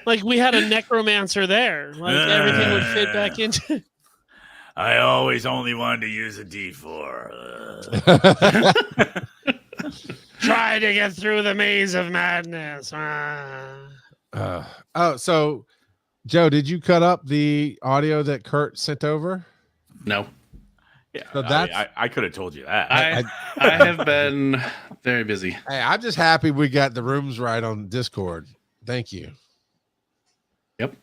Like we had a necromancer there. Like everything would fit back into. I always only wanted to use a D4. Try to get through the maze of madness. So Joe, did you cut up the audio that Kurt sent over? No. Yeah, So that's I could have told you that. I have been very busy. Hey, I'm just happy we got the rooms right on Discord. Thank you. Yep.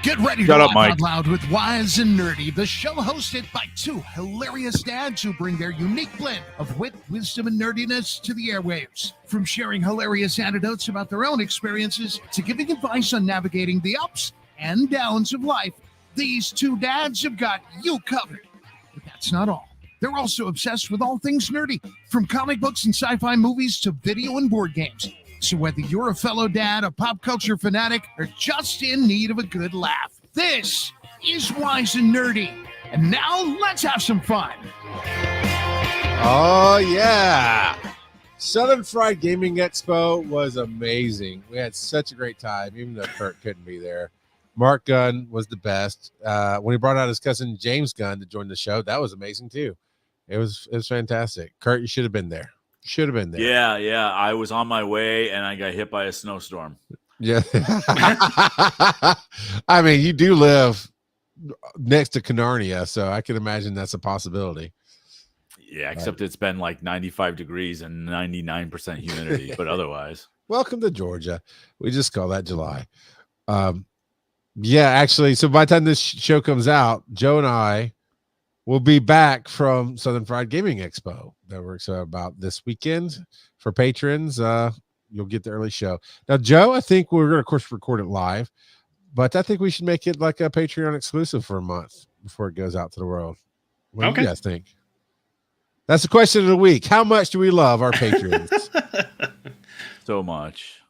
Get ready Shut to up, laugh Mike. out loud with Wise and Nerdy, the show hosted by two hilarious dads who bring their unique blend of wit, wisdom, and nerdiness to the airwaves. From sharing hilarious anecdotes about their own experiences to giving advice on navigating the ups and downs of life, these two dads have got you covered. But that's not all. They're also obsessed with all things nerdy, from comic books and sci-fi movies to video and board games. So whether you're a fellow dad, a pop culture fanatic, or just in need of a good laugh, this is Wise and Nerdy. And now let's have some fun. Oh, yeah. Southern Fried Gaming Expo was amazing. We had such a great time, even though Kurt couldn't be there. Mark Gunn was the best. When he brought out his cousin James Gunn to join the show, that was amazing too. It was fantastic. Kurt, you should have been there. Should have been there. Yeah. I was on my way and I got hit by a snowstorm. Yeah. I mean, you do live next to Canarnia, so I can imagine that's a possibility. Yeah, except it's been like 95 degrees and 99% humidity, but otherwise. Welcome to Georgia. We just call that July. Yeah, actually, so by the time this show comes out, Joe and I will be back from Southern Fried Gaming Expo that we're excited about this weekend. For patrons, you'll get the early show. Now, Joe, I think we're going to, of course, record it live, but I think we should make it like a Patreon exclusive for a month before it goes out to the world. What do you guys think? That's the question of the week. How much do we love our patrons? So much.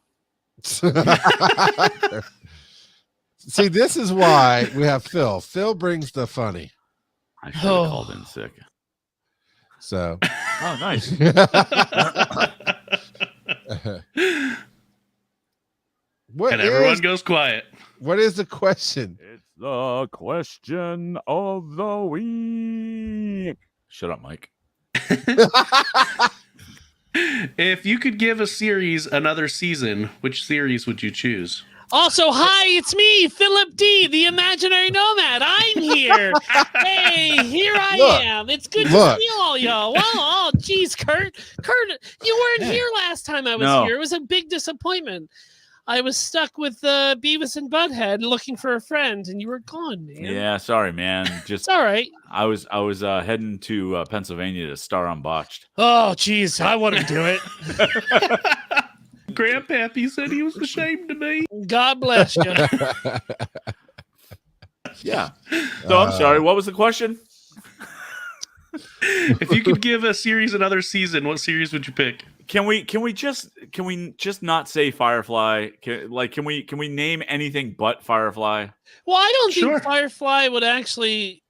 See, this is why we have Phil. Phil brings the funny. I should have called in sick. So, oh, nice. And everyone goes quiet. What is the question? It's the question of the week. Shut up, Mike. If you could give a series another season, which series would you choose? Also, hi, it's me, Philip D, the imaginary nomad. I'm here. Hey, here I am. It's good to see all y'all. Well, oh, geez, Kurt, you weren't here last time I was here. It was a big disappointment. I was stuck with Beavis and Butthead looking for a friend, and you were gone, man. Yeah, sorry, man. Just all right. I was heading to Pennsylvania to star on Botched. Oh, geez, I wouldn't do it. Grandpappy said he was ashamed of me. God bless you. Yeah. So I'm sorry. What was the question? If you could give a series another season, what series would you pick? Can we just not say Firefly? Can we name anything but Firefly? Well, I don't think Firefly would actually.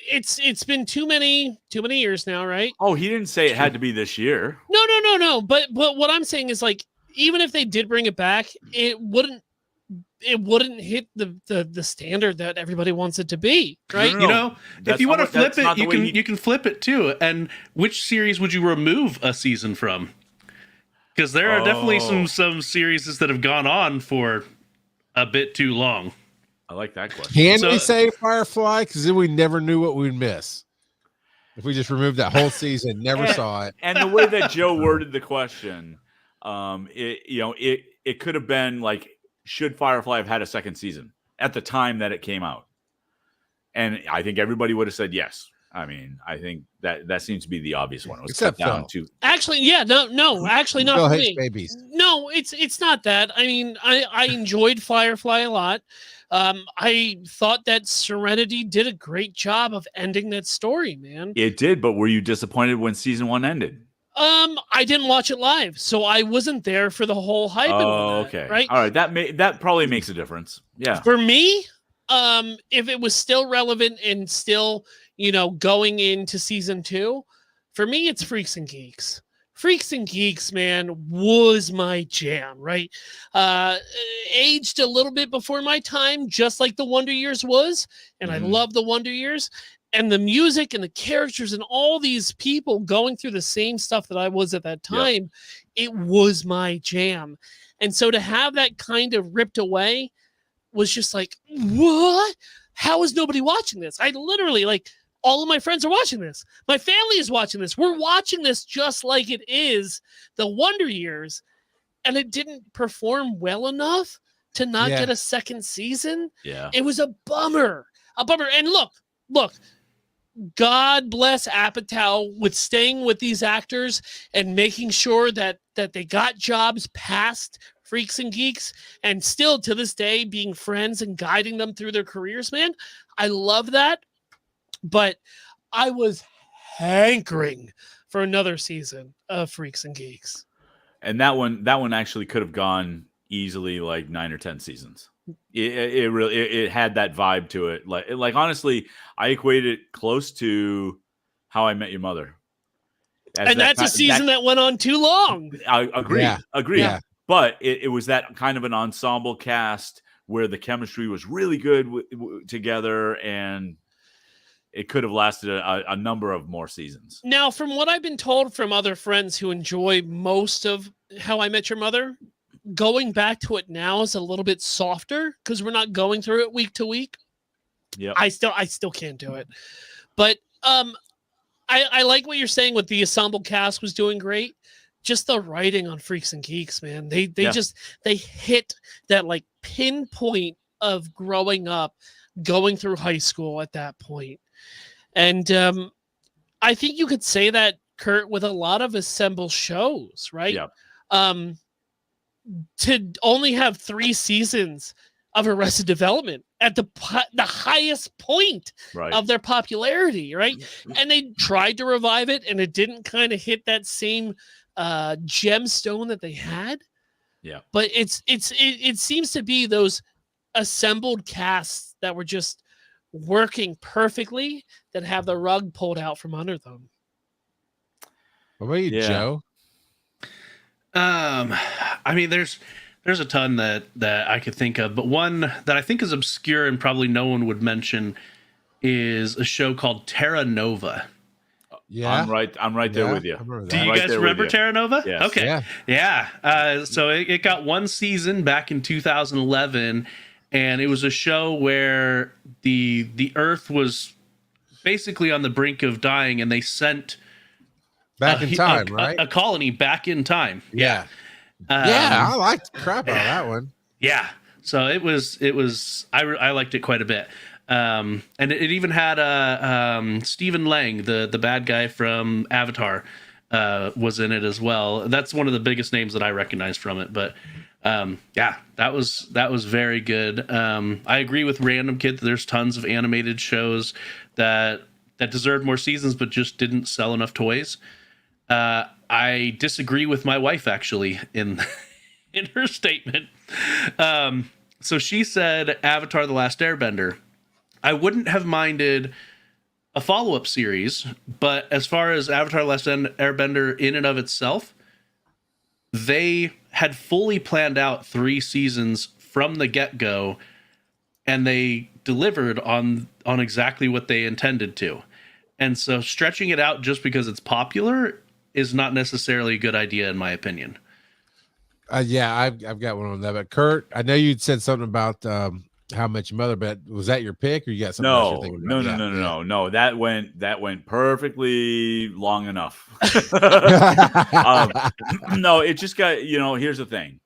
It's been too many years now, right? Oh, he didn't say it had to be this year. No. But what I'm saying is, like, even if they did bring it back, it wouldn't hit the standard that everybody wants it to be, right? No. If you want to flip it, you can flip it too. And which series would you remove a season from? Because there are definitely some series that have gone on for a bit too long. I like that question. Can we say Firefly? Because then we never knew what we'd miss. If we just removed that whole season, never saw it. And the way that Joe worded the question, it could have been like, should Firefly have had a second season at the time that it came out? And I think everybody would have said yes. I mean, I think that seems to be the obvious one. It was Except cut down to actually, yeah, no, actually not Phil for hates me. babies. No, it's not that. I mean, I enjoyed Firefly a lot. I thought that Serenity did a great job of ending that story, man. It did, but were you disappointed when season 1 ended? I didn't watch it live, so I wasn't there for the whole hype. Oh, okay. Right. All right. That probably makes a difference. Yeah. For me, if it was still relevant and still, going into season 2, for me, it's Freaks and Geeks. Freaks and Geeks, man, was my jam, right? Aged a little bit before my time, just like the Wonder Years was. And I love the Wonder Years. And the music and the characters and all these people going through the same stuff that I was at that time, it was my jam. And so to have that kind of ripped away was just like, what? How is nobody watching this? I literally, all of my friends are watching this. My family is watching this. We're watching this just like it is the Wonder Years. And it didn't perform well enough to not get a second season. Yeah. It was a bummer. And look, God bless Apatow with staying with these actors and making sure that they got jobs past Freaks and Geeks and still to this day being friends and guiding them through their careers, man. I love that. But I was hankering for another season of Freaks and Geeks. And that one actually could have gone easily 9 or 10 seasons. It really had that vibe to it. Like honestly, I equate it close to How I Met Your Mother. And that's a season that went on too long. I agree. Yeah. Agree. Yeah. But it was that kind of an ensemble cast where the chemistry was really good together, and it could have lasted a number of more seasons. Now, from what I've been told from other friends who enjoy most of How I Met Your Mother, going back to it now is a little bit softer because we're not going through it week to week. Yeah, I still can't do it. But I like what you're saying with the ensemble cast was doing great. Just the writing on Freaks and Geeks, man. They hit that pinpoint of growing up, going through high school at that point. And I think you could say that, Kurt, with a lot of assemble shows, right? Yeah. To only have 3 seasons of Arrested Development at the highest point of their popularity, right? And they tried to revive it, and it didn't kind of hit that same gemstone that they had. Yeah. But it seems to be those assembled casts that were just working perfectly that have the rug pulled out from under them. What about you, Joe? I mean, there's a ton that I could think of, but one that I think is obscure and probably no one would mention is a show called Terra Nova. Yeah, I'm right there with you. Do you guys remember Terra Nova? Yes. Okay. Yeah. So it got 1 season back in 2011, and it was a show where the Earth was basically on the brink of dying, and they sent back in time, right? A colony back in time. Yeah. I liked the crap out of that one. Yeah. So it was I liked it quite a bit. And it even had Stephen Lang, the bad guy from Avatar, was in it as well. That's one of the biggest names that I recognize from it. But that was very good. I agree with Random Kid that there's tons of animated shows that deserved more seasons but just didn't sell enough toys. I disagree with my wife actually in her statement. So she said Avatar: The Last Airbender. I wouldn't have minded a follow-up series, but as far as Avatar: The Last Airbender in and of itself, they had fully planned out 3 seasons from the get-go, and they delivered on exactly what they intended to. And so stretching it out just because it's popular is not necessarily a good idea, in my opinion. I've got one on that. But Kurt, I know you'd said something about How I Met Your Mother, but was that your pick, or you got something else you're thinking about? No. That went perfectly long enough. No, it just got, here's the thing.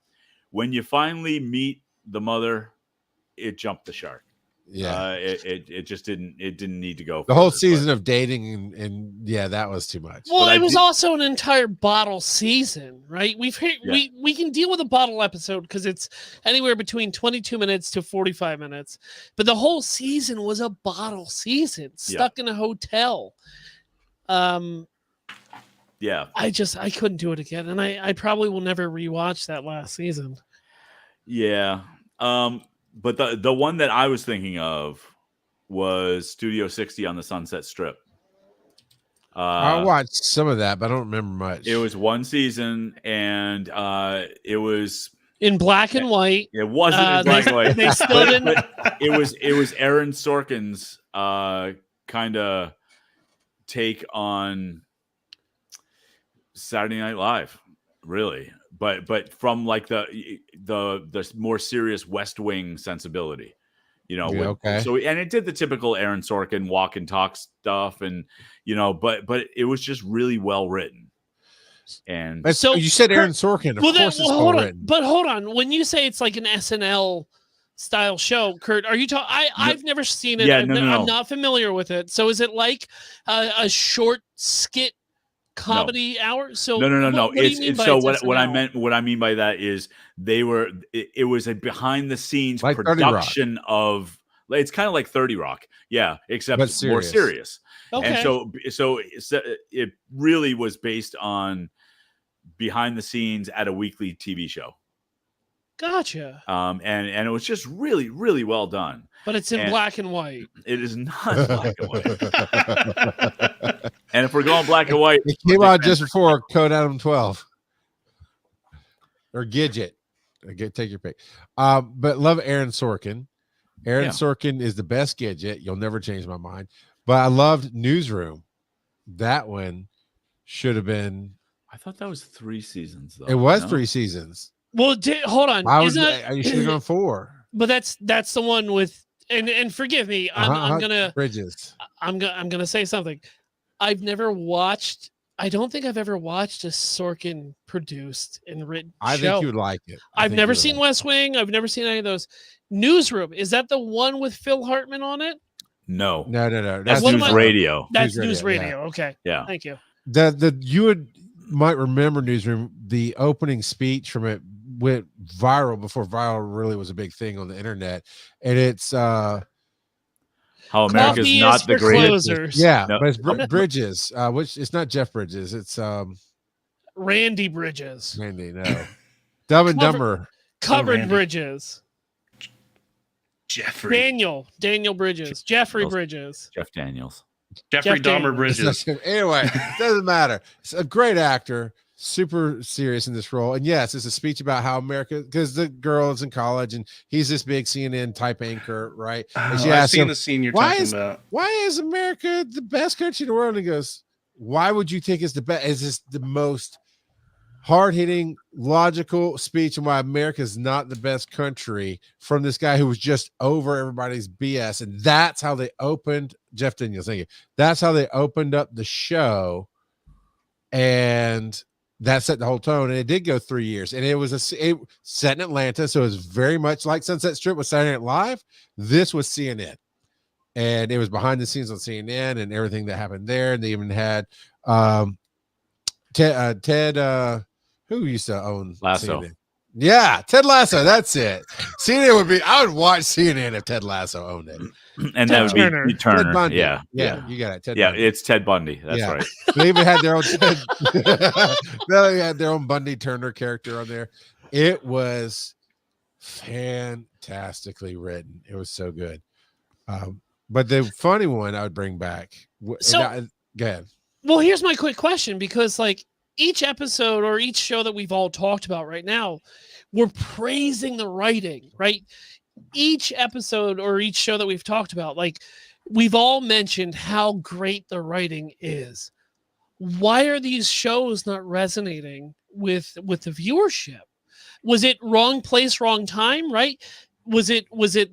When you finally meet the mother, it jumped the shark. Yeah. It just didn't need to go. The whole season of dating and that was too much. Well, it was also an entire bottle season, right? We can deal with a bottle episode because it's anywhere between 22 minutes to 45 minutes. But the whole season was a bottle season, stuck in a hotel. I couldn't do it again, and I probably will never rewatch that last season. Yeah. But the one that I was thinking of was Studio 60 on the Sunset Strip. I watched some of that, but I don't remember much. It was one season, and it was in black and white. It wasn't in black and white. They still didn't. But it was Aaron Sorkin's kind of take on Saturday Night Live, really. But from like the more serious West Wing sensibility. Okay. So and it did the typical Aaron Sorkin walk and talk stuff, and but it was just really well written. And so you said Aaron Sorkin, of course, it's well written. But hold on, when you say it's like an SNL style show, Kurt, are you talking? I've never seen it. Yeah, I'm not familiar with it. So is it like a short skit comedy hour? So no. What so what I mean by that is it was a behind the scenes like production of. It's kind of like 30 Rock, yeah, except more serious. Okay. And so it really was based on behind the scenes at a weekly TV show. Gotcha. And it was just really, really well done. But it's in black and white. It is not black and white. And if we're going black and white, it came out just before Code Adam 12 or Gidget. Take your pick. But love Aaron Sorkin. Aaron Sorkin is the best Gidget. You'll never change my mind. But I loved Newsroom. That one should have been. I thought that was 3 seasons, though. It was 3 seasons. Well, hold on. You should have gone 4. But that's the one with and forgive me. I'm gonna Bridges. I'm gonna say something. I've never watched. I don't think I've ever watched a Sorkin produced and written show. I think you would like it. I've never seen West Wing. I've never seen any of those. Newsroom, is that the one with Phil Hartman on it? No. That's News Radio. That's News Radio. Yeah. Okay. Yeah. Thank you. You might remember Newsroom. The opening speech from it went viral before viral really was a big thing on the internet, and it's how America's not the greatest. Yeah, but it's Bridges, which it's not Jeff Bridges. It's Randy Bridges. Randy, no. Dumb and Dumber. Covered Bridges. Jeffrey. Daniel Bridges. Jeffrey Bridges. Jeff Daniels. Jeffrey Dahmer Bridges. Anyway, doesn't matter. It's a great actor, super serious in this role. And yes, it's a speech about how America, because the girl is in college and he's this big CNN type anchor, right? I've seen the scene you're talking about. Why is America the best country in the world? And he goes, why would you think it's the best? Is this the most hard-hitting, logical speech on why America is not the best country from this guy who was just over everybody's BS? And that's how they opened Jeff Daniels. Thank you. That's how they opened up the show, and that set the whole tone. And it did go 3 years, and it was set in Atlanta, so it was very much like Sunset Strip with Saturday Night Live. This was CNN, and it was behind the scenes on CNN and everything that happened there. And they even had Ted. Who used to own Lasso? CNN? Yeah, Ted Lasso. That's it. CNN would be. I would watch CNN if Ted Lasso owned it. And that would be Turner. Ted Bundy. Yeah, you got it. Bundy. It's Ted Bundy. That's right. They even had their own. They had their own Bundy Turner character on there. It was fantastically written. It was so good. But the funny one I would bring back. Go ahead. Well, here's my quick question, because like each episode or each show that we've all talked about right now, we're praising the writing, right? Each episode or each show that we've talked about, like we've all mentioned how great the writing is. Why are these shows not resonating with the viewership? Was it wrong place, wrong time, right? Was it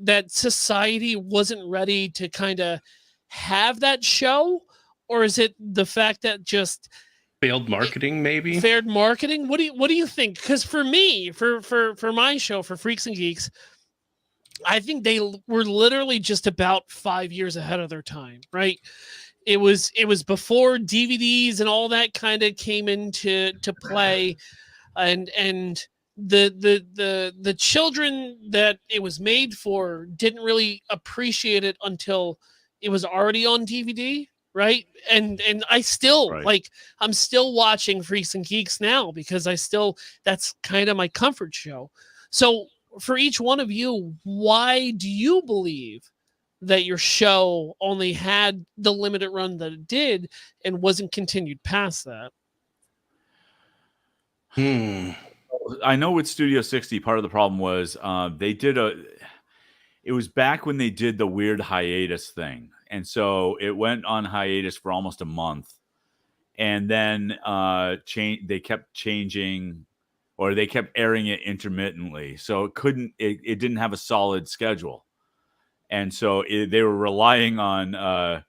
that society wasn't ready to kind of have that show? Or is it the fact that just failed marketing, maybe? Failed marketing? What do you think? Because for me, for my show, for Freaks and Geeks, I think they were literally just about 5 years ahead of their time, right? It was before DVDs and all that kind of came into play, and the children that it was made for didn't really appreciate it until it was already on DVD. Right. And I still I'm still watching Freaks and Geeks now because that's kind of my comfort show. So for each one of you, why do you believe that your show only had the limited run that it did and wasn't continued past that? I know with Studio 60, part of the problem was it was back when they did the weird hiatus thing. And so it went on hiatus for almost a month. And then they kept changing, or they kept airing it intermittently. So it didn't have a solid schedule. And so they were relying on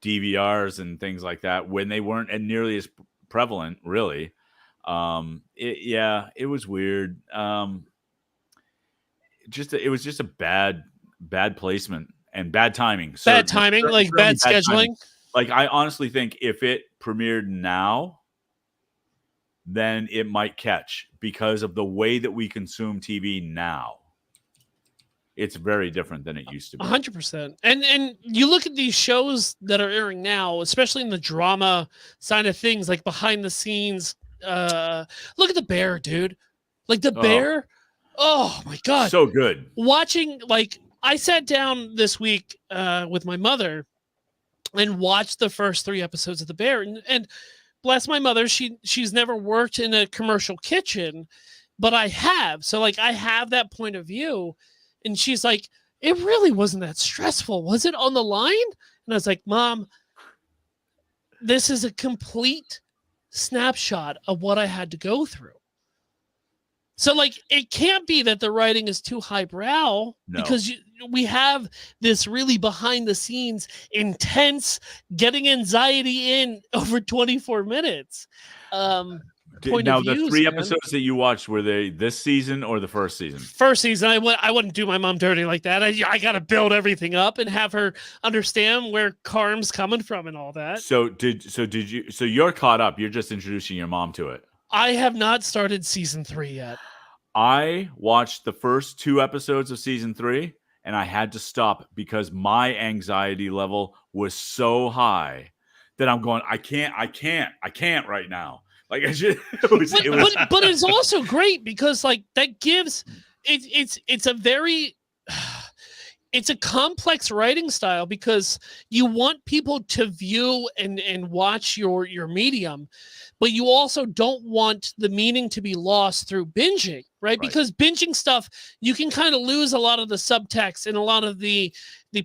DVRs and things like that when they weren't nearly as prevalent, really. It was weird. It was just a bad placement and bad timing. Bad timing, like bad scheduling. Timing. Like, I honestly think if it premiered now, then it might catch because of the way that we consume TV now. It's very different than it used to be. 100%. And you look at these shows that are airing now, especially in the drama side of things, like behind the scenes. Look at The Bear, dude. Like The Bear. Oh my God. So good. Watching, like, I sat down this week with my mother and watched the first 3 episodes of The Bear. And bless my mother, she's never worked in a commercial kitchen, but I have. So, like, I have that point of view. And she's like, it really wasn't that stressful. Was it on the line? And I was like, Mom, this is a complete snapshot of what I had to go through. So, like, it can't be that the writing is too highbrow, because we have this really behind the scenes, intense, getting anxiety in over 24 minutes. Now, the 3 episodes that you watched, were they this season or the first season? First season. I wouldn't do my mom dirty like that. I got to build everything up and have her understand where Carm's coming from and all that. So you're caught up. You're just introducing your mom to it. I have not started season 3 yet. I watched the first 2 episodes of season 3 and I had to stop because my anxiety level was so high that I'm going, I can't right now. Like, but it's also great because, like, that gives it's a very it's a complex writing style because you want people to view and watch your medium, but you also don't want the meaning to be lost through binging, right? Because binging stuff, you can kind of lose a lot of the subtext and a lot of the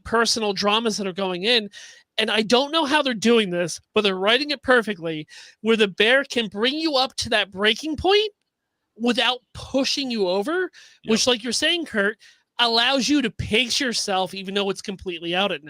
personal dramas that are going in. And I don't know how they're doing this, but they're writing it perfectly, where The Bear can bring you up to that breaking point without pushing you over, which, like you're saying, Kurt, allows you to pace yourself, even though it's completely out at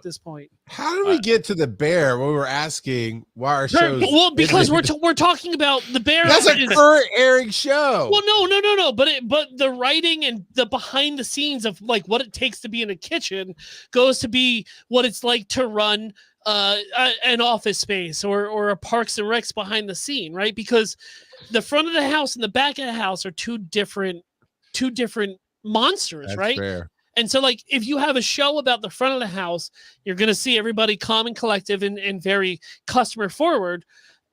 this point. How did we get to The Bear when we were asking why our shows? Well, because we're talking about The Bear. That's a current airing show. Well, no. But the writing and the behind the scenes of, like, what it takes to be in a kitchen goes to be what it's like to run an office space or a Parks and Recs behind the scene, right? Because the front of the house and the back of the house are two different monsters. That's right? Fair. And so, like, if you have a show about the front of the house, you're going to see everybody calm and collective and very customer forward.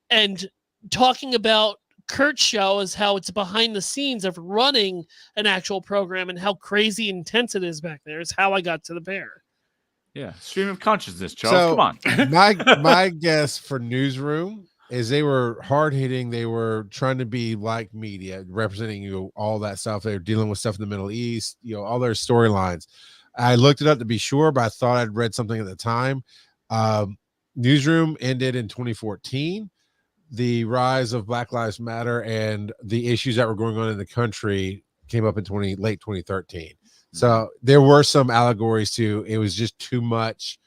And talking about Kurt's show is how it's behind the scenes of running an actual program and how crazy intense it is back there is how I got to The Bear. Yeah. Stream of consciousness, Charles. Come on. my guess for Newsroom is they were hard hitting. They were trying to be like media, representing all that stuff. They were dealing with stuff in the Middle East, all their storylines. I looked it up to be sure, but I thought I'd read something at the time. Newsroom ended in 2014. The rise of Black Lives Matter and the issues that were going on in the country came up in late 2013. So there were some allegories to it was just too much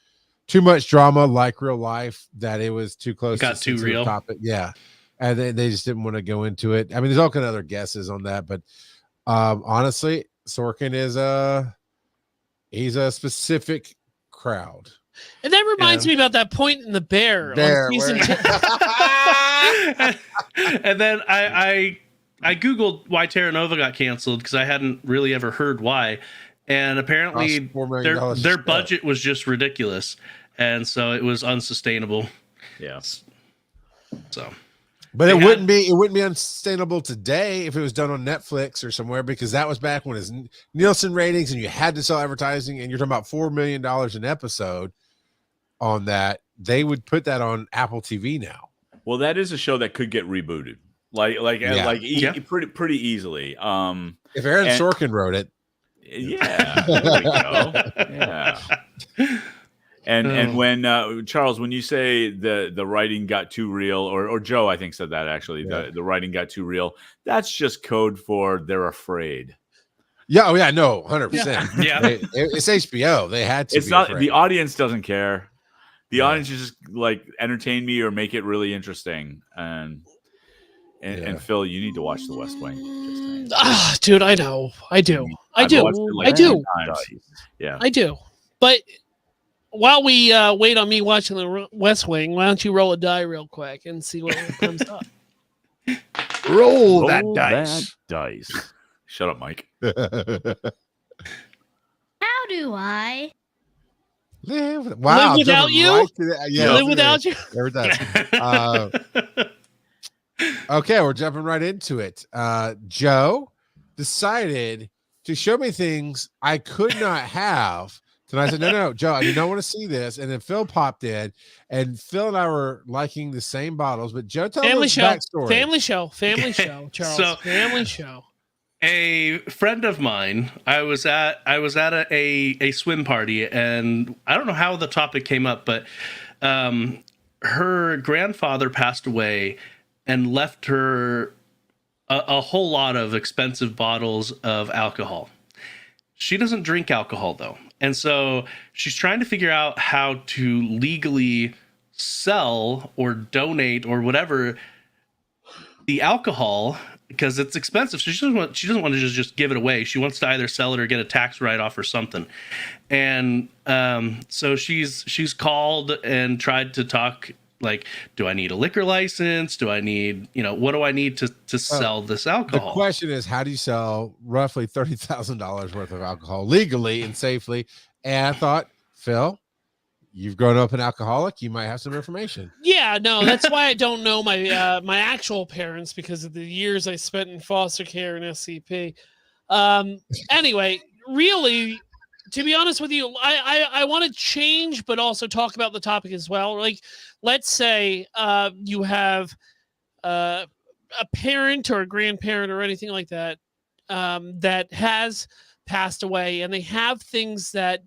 drama, like real life, that it was too close. It got too real. Topic. Yeah. And they just didn't want to go into it. I mean, there's all kind of other guesses on that, but honestly, Sorkin he's a specific crowd. And that reminds me about that point in The Bear. On season 2. And then I Googled why Terra Nova got canceled because I hadn't really ever heard why. And apparently their budget was just ridiculous. And so it was unsustainable. Yeah. So But it wouldn't be unsustainable today if it was done on Netflix or somewhere, because that was back when it's Nielsen ratings and you had to sell advertising, and you're talking about $4 million an episode on that. They would put that on Apple TV now. Well, that is a show that could get rebooted, pretty easily. If Aaron Sorkin wrote it, yeah, there we go. Yeah. And when Charles, when you say the writing got too real, or Joe, I think said that actually, the writing got too real, that's just code for they're afraid. Yeah, oh yeah, no, 100%. Yeah, it's HBO. They had to. It's not afraid. The audience doesn't care. The audience is just like entertain me or make it really interesting. And Phil, you need to watch The West Wing. Dude, I know, I do. Yeah, I do. But while we wait on me watching The West Wing, why don't you roll a die real quick and see what comes up? Roll that dice. Shut up, Mike. How do I live without you? Right live without you? Never does. Okay, we're jumping right into it. Joe decided to show me things I could not have. And I said, no, Joe, I do not want to see this. And then Phil popped in, and Phil and I were liking the same bottles, but Joe told us backstory. Family show, Charles. Family show. A friend of mine, I was at a swim party, and I don't know how the topic came up, but her grandfather passed away and left her a whole lot of expensive bottles of alcohol. She doesn't drink alcohol, though. And so she's trying to figure out how to legally sell or donate or whatever the alcohol, because it's expensive. So she doesn't want to just give it away. She wants to either sell it or get a tax write-off or something. And so she's called and tried to talk, like, do I need a liquor license? Do I need, what do I need to sell this alcohol? The question is, how do you sell roughly $30,000 worth of alcohol legally and safely? And I thought, Phil, you've grown up an alcoholic. You might have some information. Yeah, no, that's why I don't know my my actual parents, because of the years I spent in foster care and SCP. Anyway, really, to be honest with you, I want to change, but also talk about the topic as well. Like, let's say you have a parent or a grandparent or anything like that that has passed away, and they have things that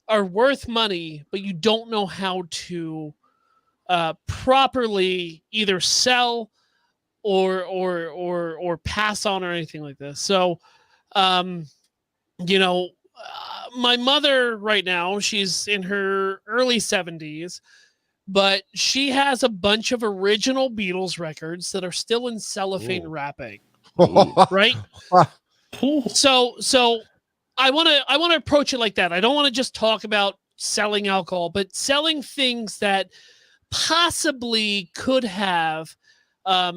are worth money, but you don't know how to properly either sell or pass on or anything like this. So, my mother right now, she's in her early 70s, but she has a bunch of original Beatles records that are still in cellophane wrapping, right? So I want to approach it like that. I don't want to just talk about selling alcohol, but selling things that possibly could have a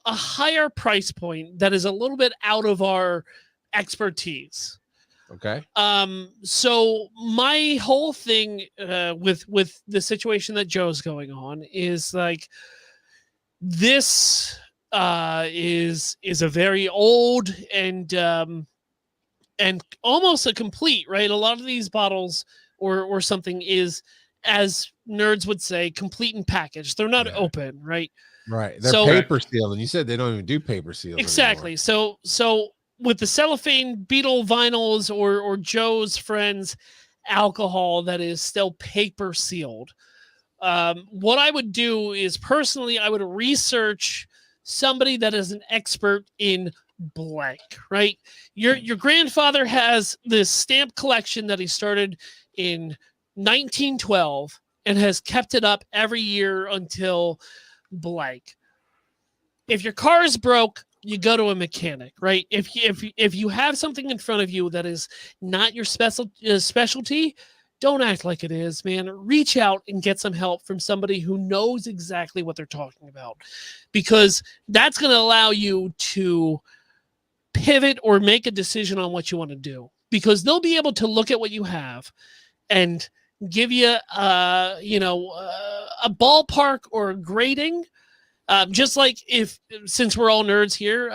higher price point that is a little bit out of our expertise. Okay. So my whole thing with the situation that Joe's going on is like, this is a very old and almost a complete, right? A lot of these bottles or something is, as nerds would say, complete and packaged. They're not open, right? Right. They're paper sealed, and you said they don't even do paper seals. Exactly. Anymore. So with the cellophane Beetle vinyls or Joe's friends alcohol that is still paper sealed, what I would do is, personally, I would research somebody that is an expert in blank, right? Your grandfather has this stamp collection that he started in 1912 and has kept it up every year until blank. If your car is broke, you go to a mechanic, right? If you have something in front of you that is not your specialty, don't act like it is, man. Reach out and get some help from somebody who knows exactly what they're talking about, because that's going to allow you to pivot or make a decision on what you want to do, because they'll be able to look at what you have and give you a ballpark or a grading Just like since we're all nerds here,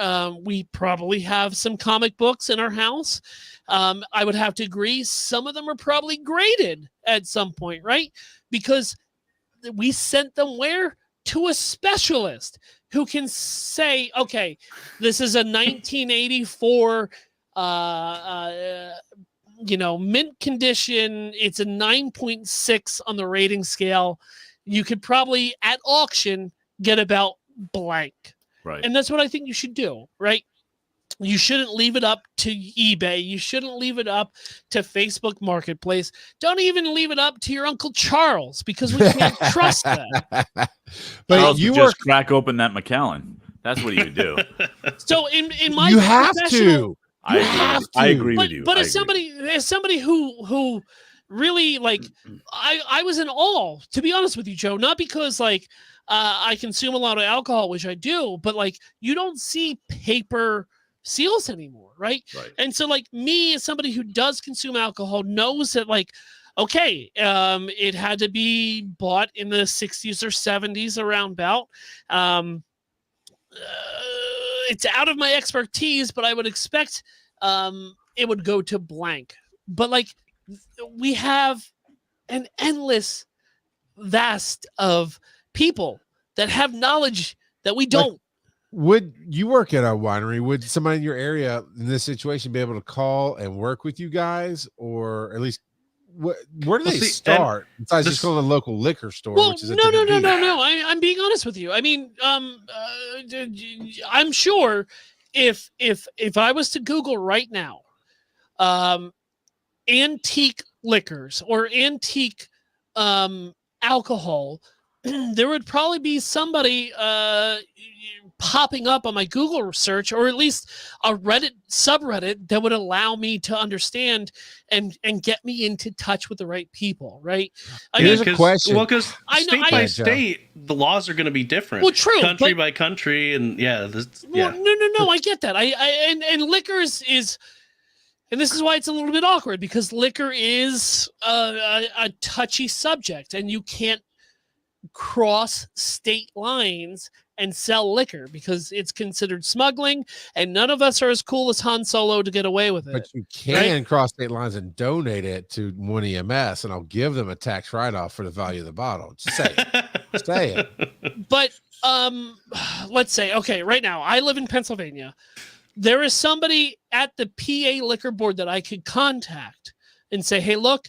we probably have some comic books in our house. I would have to agree. Some of them are probably graded at some point, right? Because we sent them where? To a specialist who can say, okay, this is a 1984, mint condition. It's a 9.6 on the rating scale. You could probably at auction get about blank. Right. And that's what I think you should do, right? You shouldn't leave it up to eBay. You shouldn't leave it up to Facebook Marketplace. Don't even leave it up to your Uncle Charles, because we can't trust them. But Charles would just crack open that Macallan. That's what he would do. So in my you have to. I agree with you. But as somebody who really like, I was in awe, to be honest with you, Joe. Not because like I consume a lot of alcohol, which I do, but like you don't see paper seals anymore, right? And so like me, as somebody who does consume alcohol, knows that like, okay, it had to be bought in the 60s or 70s around about. It's out of my expertise, but I would expect it would go to blank. But like we have an endless vast of people that have knowledge that we don't. Would you work at a winery? Would somebody in your area in this situation be able to call and work with you guys, or at least where do they start besides just going to the local liquor store? Well, which is no. I'm being honest with you. I mean, I'm sure if I was to Google right now, antique liquors or antique alcohol, there would probably be somebody popping up on my Google search, or at least a Reddit subreddit that would allow me to understand and get me into touch with the right people, right? Here's a question. Well, because state by state, the laws are going to be different. Well, true. Country by country, and No, I get that. And liquor is, and this is why it's a little bit awkward, because liquor is a touchy subject, and you can't cross state lines and sell liquor because it's considered smuggling, and none of us are as cool as Han Solo to get away with it. But you can cross state lines and donate it to one EMS, and I'll give them a tax write-off for the value of the bottle. Just say it. Say it. But let's say, okay, right now I live in Pennsylvania. There is somebody at the PA liquor board that I could contact and say, hey, look,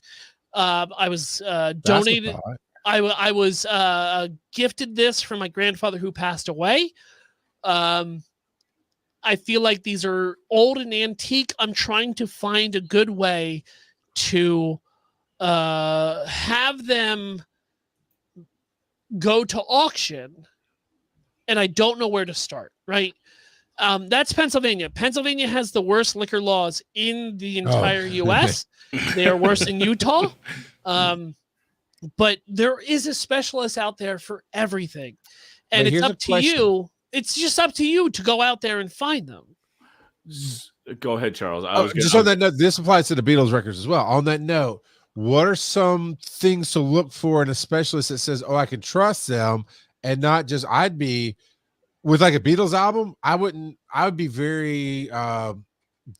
I was donated. I was gifted this from my grandfather who passed away. I feel like these are old and antique. I'm trying to find a good way to have them go to auction, and I don't know where to start, right? That's Pennsylvania. Pennsylvania has the worst liquor laws in the entire U.S. They are worse than Utah. But there is a specialist out there for everything. And it's up to you. It's just up to you to go out there and find them. Go ahead, Charles. On that note, this applies to the Beatles records as well. On that note, what are some things to look for in a specialist that says, oh, I can trust them, and not just, I'd be with like a Beatles album, I would be very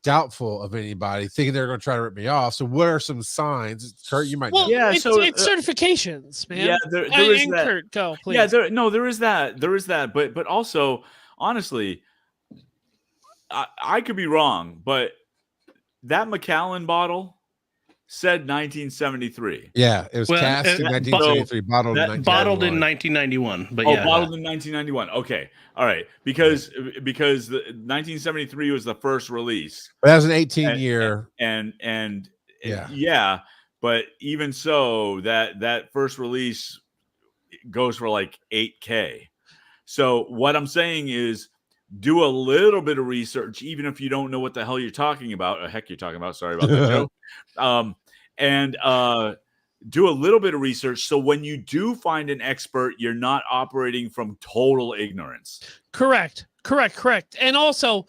doubtful of anybody thinking they're going to try to rip me off. So what are some signs? Kurt, you might know. Yeah, it's certifications, man. Yeah, there is that. Kurt, go, please. Yeah, there is that. But also, honestly, I could be wrong, but that Macallan bottle said 1973. Yeah, it was cast in 1973, bottled in 1991. But bottled in 1991. Okay, all right, because the 1973 was the first release. But that was an 18-year, and yeah, but even so, that first release goes for like $8,000. So what I'm saying is, do a little bit of research, even if you don't know what the hell you're talking about. Sorry about that, Joe. And do a little bit of research, so when you do find an expert, you're not operating from total ignorance. Correct. And also,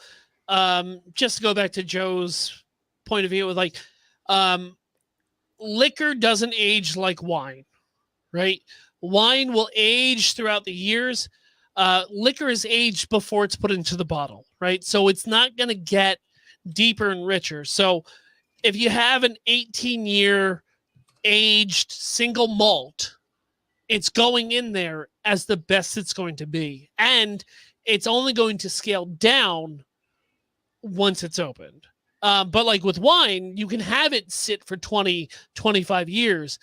just to go back to Joe's point of view, with like, liquor doesn't age like wine, right? Wine will age throughout the years. liquor is aged before it's put into the bottle, right? So it's not going to get deeper and richer. So if you have an 18-year aged single malt, it's going in there as the best it's going to be. And it's only going to scale down once it's opened. But like with wine, you can have it sit for 20, 25 years,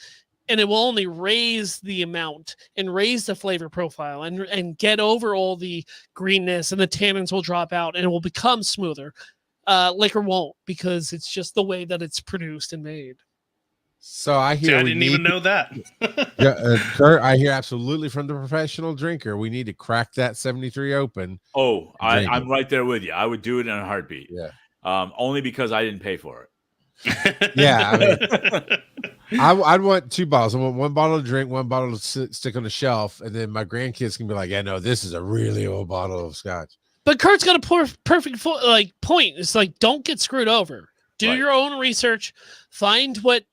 and it will only raise the amount and raise the flavor profile and get over all the greenness, and the tannins will drop out and it will become smoother. Liquor won't, because it's just the way that it's produced and made. So I hear. See, I didn't even know that. Kurt, I hear absolutely from the professional drinker. We need to crack that 73 open. Oh, I'm right there with you. I would do it in a heartbeat. Yeah. Only because I didn't pay for it. Yeah. I mean, I'd want 2 bottles. I want 1 bottle to drink, 1 bottle to stick on the shelf, and then my grandkids can be like, "Yeah, no, this is a really old bottle of scotch." But Kurt's got a perfect point. It's like, don't get screwed over. Do your own research. Find what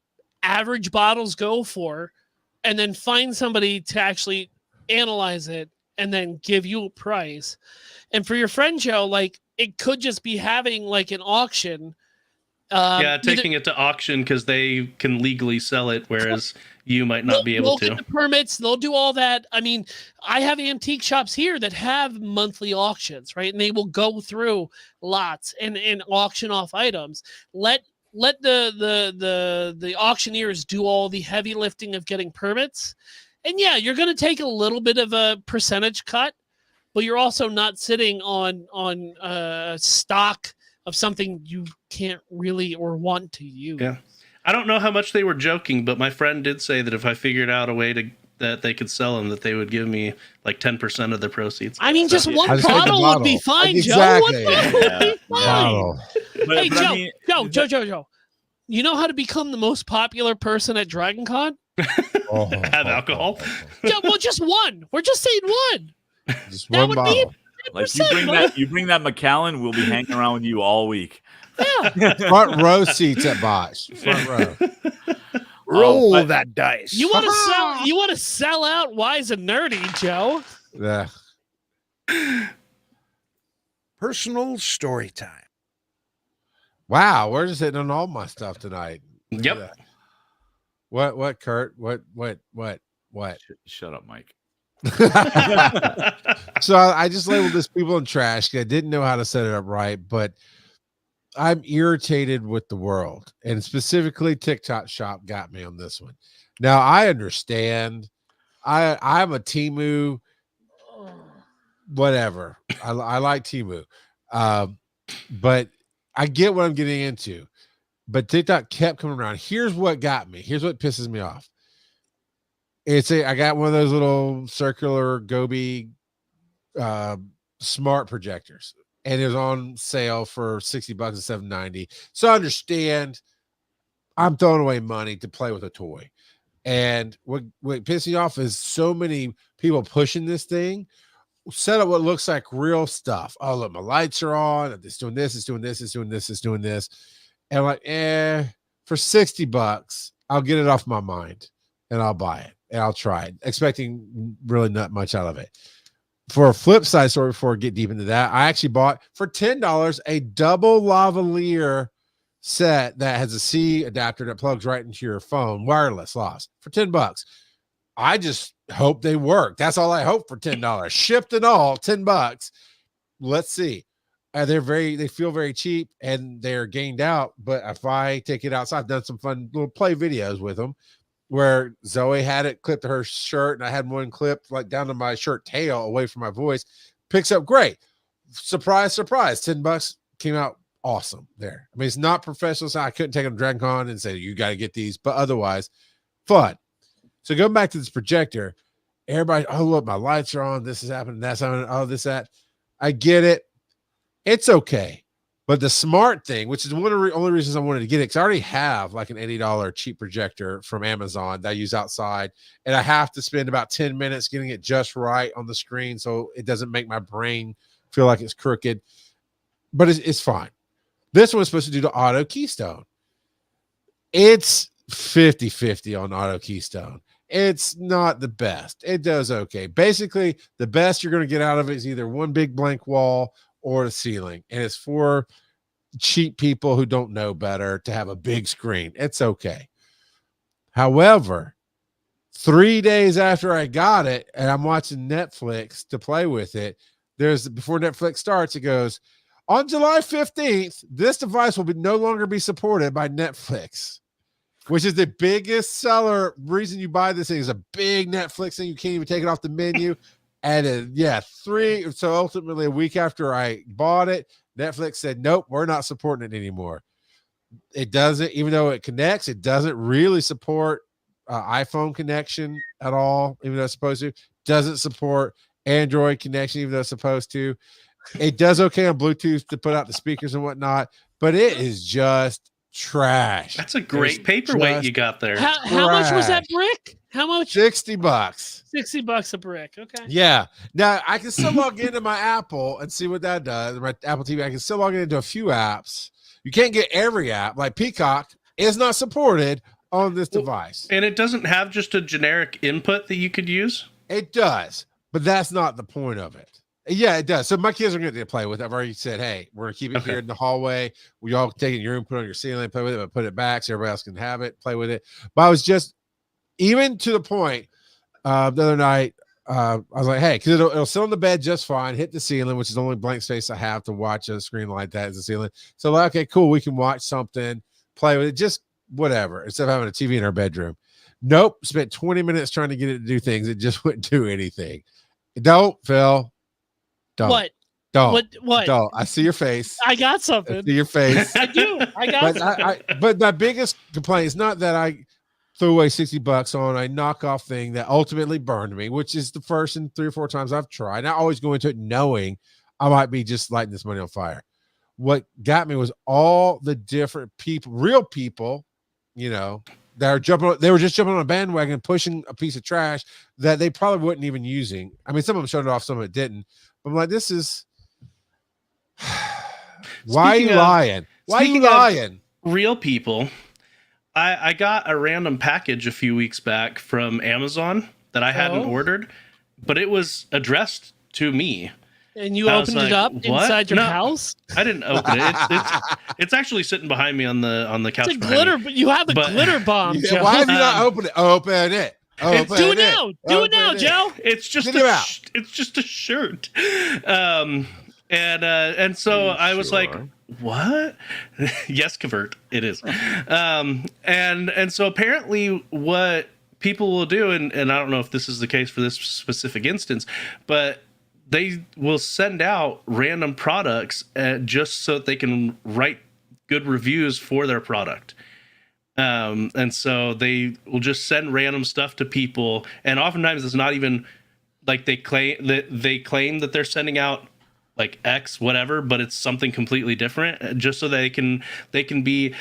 average bottles go for, and then find somebody to actually analyze it and then give you a price. And for your friend Joe, like, it could just be having like an auction. Taking it to auction because they can legally sell it, whereas you might not be able to. Get the permits, they'll do all that. I mean, I have antique shops here that have monthly auctions, right? And they will go through lots and auction off items. Let the auctioneers do all the heavy lifting of getting permits. And yeah, you're going to take a little bit of a percentage cut, but you're also not sitting on stock of something you can't really or want to use. Yeah. I don't know how much they were joking, but my friend did say that if I figured out a way that they could sell them, that they would give me like 10% of the proceeds. I mean, just one bottle would be fine, exactly. Joe. One bottle would be fine. But, hey, Joe. You know how to become the most popular person at Dragon Con? Have alcohol? Yeah, well, just one. We're just saying one. Just one bottle. Like you bring that Macallan, we'll be hanging around with you all week. Yeah. Front row seats at Bosch. Front row. Roll that dice. You want to sell out Wise and Nerdy, Joe? Yeah. Personal story time. Wow, we're just hitting on all my stuff tonight. Yep. What, Kurt? What? Shut up, Mike. So I just labeled this people in trash. I didn't know how to set it up right, but I'm irritated with the world, and specifically TikTok Shop got me on this one. Now I understand. I'm a Temu, whatever. I like Temu, but I get what I'm getting into. But TikTok kept coming around. Here's what got me. Here's what pisses me off. I got one of those little circular Gobi smart projectors, and it was on sale for $60 and $7.90. So I understand I'm throwing away money to play with a toy. And what pisses me off is so many people pushing this thing, set up what looks like real stuff. Oh, look, my lights are on. It's doing this, it's doing this, it's doing this, it's doing this. And I'm like, for $60, I'll get it off my mind and I'll buy it. And I'll try it, expecting really not much out of it. For a flip side story, before I get deep into that, I actually bought for $10 a double lavalier set that has a C adapter that plugs right into your phone, wireless loss, for $10. I just hope they work. That's all I hope for $10. Shipped and all, $10. Let's see. They feel very cheap and they're gained out. But if I take it outside, I've done some fun little play videos with them, where Zoe had it clipped to her shirt and I had one clipped like down to my shirt tail away from my voice. Picks up great. Surprise, surprise. $10 came out awesome there. I mean, it's not professional. So I couldn't take them to Dragon Con and say, you got to get these, but otherwise fun. So going back to this projector, everybody, oh, look, my lights are on. This is happening. That's happening. Oh, this, that. I get it. It's okay. But the smart thing, which is one of the only reasons I wanted to get it, because I already have like an $80 cheap projector from Amazon that I use outside, and I have to spend about 10 minutes getting it just right on the screen so it doesn't make my brain feel like it's crooked. But it's fine. This one's supposed to do the auto keystone. It's 50-50 on auto keystone. It's not the best. It does okay. Basically, the best you're going to get out of it is either one big blank wall or the ceiling. And it's for cheap people who don't know better to have a big screen. It's okay. However, 3 days after I got it and I'm watching Netflix to play with it, before Netflix starts, it goes, on July 15th, this device will no longer be supported by Netflix, which is the biggest reason you buy this thing is a big Netflix thing. You can't even take it off the menu. And so ultimately a week after I bought it, Netflix said, nope, we're not supporting it anymore. It doesn't, even though it connects, it doesn't really support iPhone connection at all, even though it's supposed to. Doesn't support Android connection, even though it's supposed to. It does okay on Bluetooth to put out the speakers and whatnot, but it is just trash. That's a great paperweight you got there. How much was that brick? How much? $60. $60 a brick. Okay. Yeah. Now I can still log into my Apple and see what that does. My Apple TV, I can still log into a few apps. You can't get every app. Like Peacock is not supported on this device. And it doesn't have just a generic input that you could use? It does, but that's not the point of it. Yeah, it does. So my kids are going to play with it. I've already said, hey, we're going to keep it here in the hallway. We all take it in your room, put it on your ceiling, play with it, but put it back so everybody else can have it, play with it. But I was just, even to the point the other night, I was like, hey, because it'll sit on the bed just fine, hit the ceiling, which is the only blank space I have to watch a screen like that is the ceiling. So like, okay, cool, we can watch something, play with it, just whatever, instead of having a TV in our bedroom. Nope, spent 20 minutes trying to get it to do things. It just wouldn't do anything. Don't, Phil. Don't. What? Don't. What? Don't. I see your face. I got something. I see your face. I do. I got something. But my biggest complaint is not that I threw away $60 on a knockoff thing that ultimately burned me, which is the first and 3 or 4 times I've tried. I always go into it knowing I might be just lighting this money on fire. What got me was all the different people, real people, they were just jumping on a bandwagon, pushing a piece of trash that they probably wasn't even using. I mean, some of them showed it off, some of it didn't. But I'm like, this is why are you lying? Why are you lying? Real people. I got a random package a few weeks back from Amazon that I hadn't ordered, but it was addressed to me. And you opened it up inside your house? I didn't open it. It's actually sitting behind me on the couch. It's a glitter, but you have the glitter bomb. Yeah, why have you not opened it? Open it. Do it now. Do it now, Joe. It's just a shirt. And so I was like, what? Yes, Cavert, it is. And so apparently what people will do, and I don't know if this is the case for this specific instance, but they will send out random products just so that they can write good reviews for their product. And so they will just send random stuff to people, and oftentimes it's not even like they claim that they're sending out like X whatever, but it's something completely different, just so they can be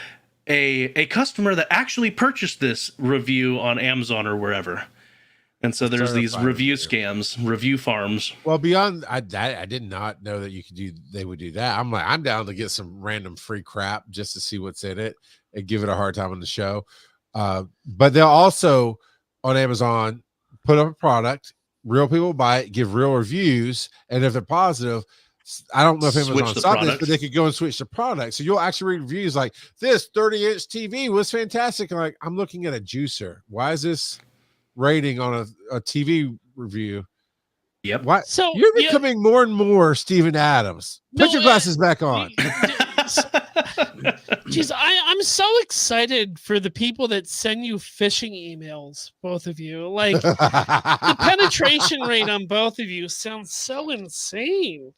a customer that actually purchased this review on Amazon or wherever. And so there's these review scams, review farms. Well, beyond I did not know that they would do that. I'm down to get some random free crap just to see what's in it and give it a hard time on the show. But they'll also on Amazon put up a product, real people buy it, give real reviews, and if they're positive, I don't know if Amazon saw this, but they could go and switch the product. So you'll actually read reviews like this 30-inch TV was fantastic. And like, I'm looking at a juicer. Why is this rating on a TV review? Yep. Why? So you're becoming more and more Steven Adams. Put your glasses back on. Jeez, I'm so excited for the people that send you phishing emails, both of you. Like the penetration rate on both of you sounds so insane.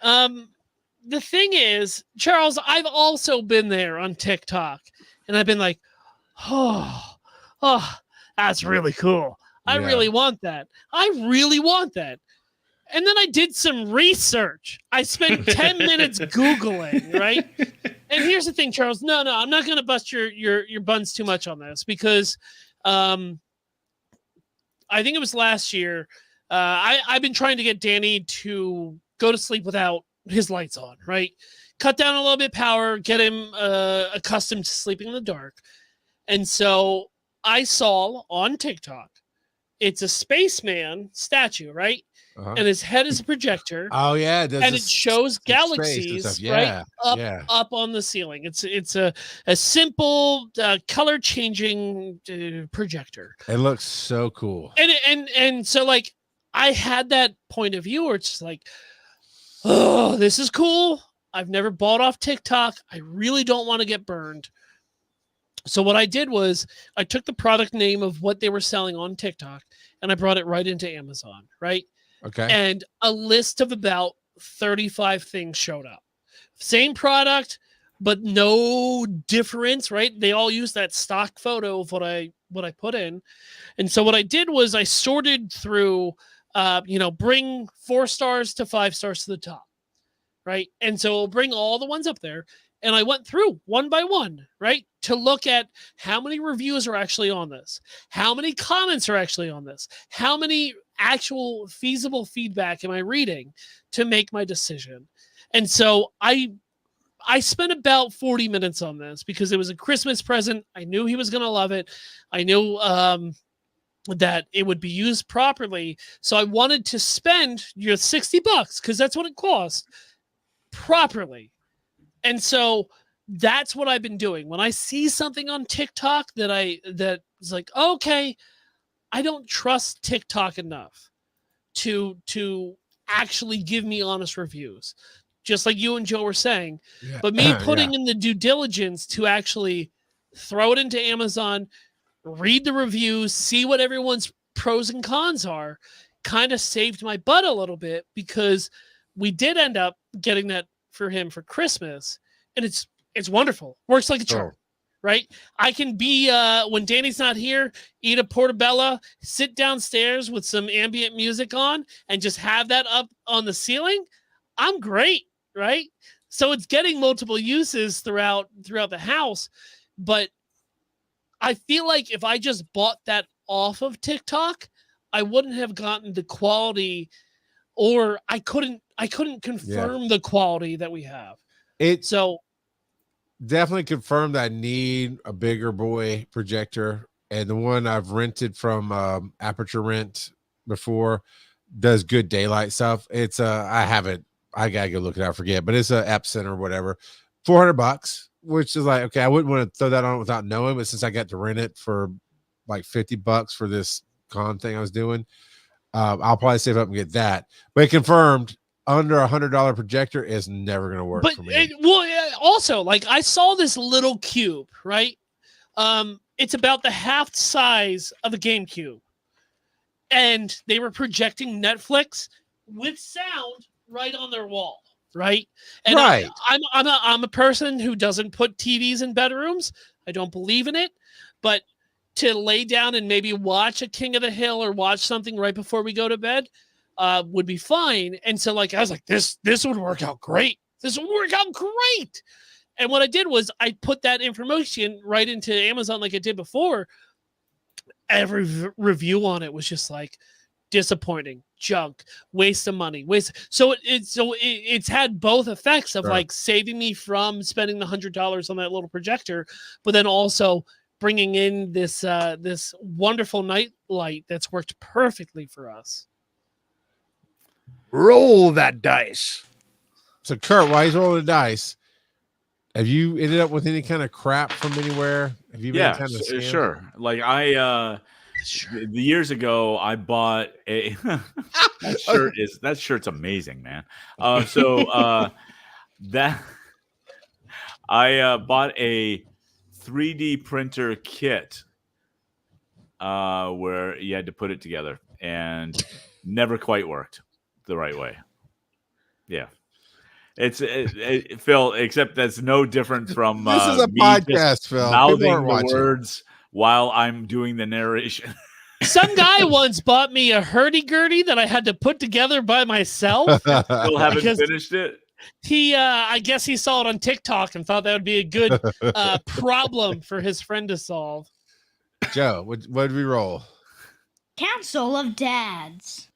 The thing is, Charles, I've also been there on TikTok, and I've been like, oh, that's really cool. I really want that. I really want that. And then I did some research. I spent 10 minutes Googling, right? And here's the thing, Charles. No, I'm not going to bust your buns too much on this because I think it was last year. I've been trying to get Danny to go to sleep without his lights on, right? Cut down a little bit of power, get him accustomed to sleeping in the dark. And so I saw on TikTok. It's a spaceman statue, right? Uh-huh. And his head is a projector. Oh yeah, and it shows galaxies right up on the ceiling. It's a simple color changing projector. It looks so cool. And so like I had that point of view where it's just like, oh, this is cool. I've never bought off TikTok. I really don't want to get burned. So what I did was I took the product name of what they were selling on TikTok and I brought it right into Amazon, right? Okay. And a list of about 35 things showed up. Same product, but no difference, right? They all use that stock photo of what I put in. And so what I did was I sorted through, bring 4 stars to 5 stars to the top, right? And so I'll bring all the ones up there. And I went through one by one, right? To look at how many reviews are actually on this, how many comments are actually on this, how many actual feasible feedback am I reading to make my decision. And so I spent about 40 minutes on this because it was a Christmas present. I knew he was going to love it. I knew that it would be used properly. So I wanted to spend your $60 because that's what it cost properly. And so that's what I've been doing. When I see something on TikTok that is like, okay, I don't trust TikTok enough to actually give me honest reviews, just like you and Joe were saying. Yeah. But me putting in the due diligence to actually throw it into Amazon, read the reviews, see what everyone's pros and cons are, kind of saved my butt a little bit because we did end up getting that for him for Christmas, and it's wonderful. Works like a charm, right? I can be when Danny's not here, eat a portobello, sit downstairs with some ambient music on, and just have that up on the ceiling. I'm great, right? So it's getting multiple uses throughout the house, but I feel like if I just bought that off of TikTok, I wouldn't have gotten the quality, or I couldn't confirm the quality that we have. So definitely confirmed that I need a bigger boy projector, and the one I've rented from Aperture Rent before does good daylight stuff. It's I gotta go look it up, I forget, but it's a Epson or whatever, $400, which is like, okay, I wouldn't want to throw that on without knowing, but since I got to rent it for like $50 for this con thing I was doing, I'll probably save up and get that. But it confirmed under $100 projector is never going to work for me. Also, like I saw this little cube, right? It's about the half size of a GameCube, and they were projecting Netflix with sound right on their wall, right? And right. I'm a person who doesn't put TVs in bedrooms. I don't believe in it, but to lay down and maybe watch a King of the Hill or watch something right before we go to bed would be fine. And so like I was like, this would work out great. This would work out great. And what I did was I put that information right into Amazon like I did before. Every review on it was just like disappointing, junk, waste of money, So it's had both effects of like saving me from spending the $100 on that little projector, but then also bringing in this wonderful night light that's worked perfectly for us. Roll that dice. So Kurt, while he's rolling the dice, have you ended up with any kind of crap from anywhere? Have you been kind of sure. Like the years ago, I bought a that shirt's amazing, man. That I bought a 3D printer kit where you had to put it together, and never quite worked the right way. Yeah. It's Phil, except that's no different from this is a podcast, Phil. Mouthing the words while I'm doing the narration. Some guy once bought me a hurdy-gurdy that I had to put together by myself. Still haven't finished it. He, I guess he saw it on TikTok and thought that would be a good problem for his friend to solve. Joe, what did we roll? Council of Dads.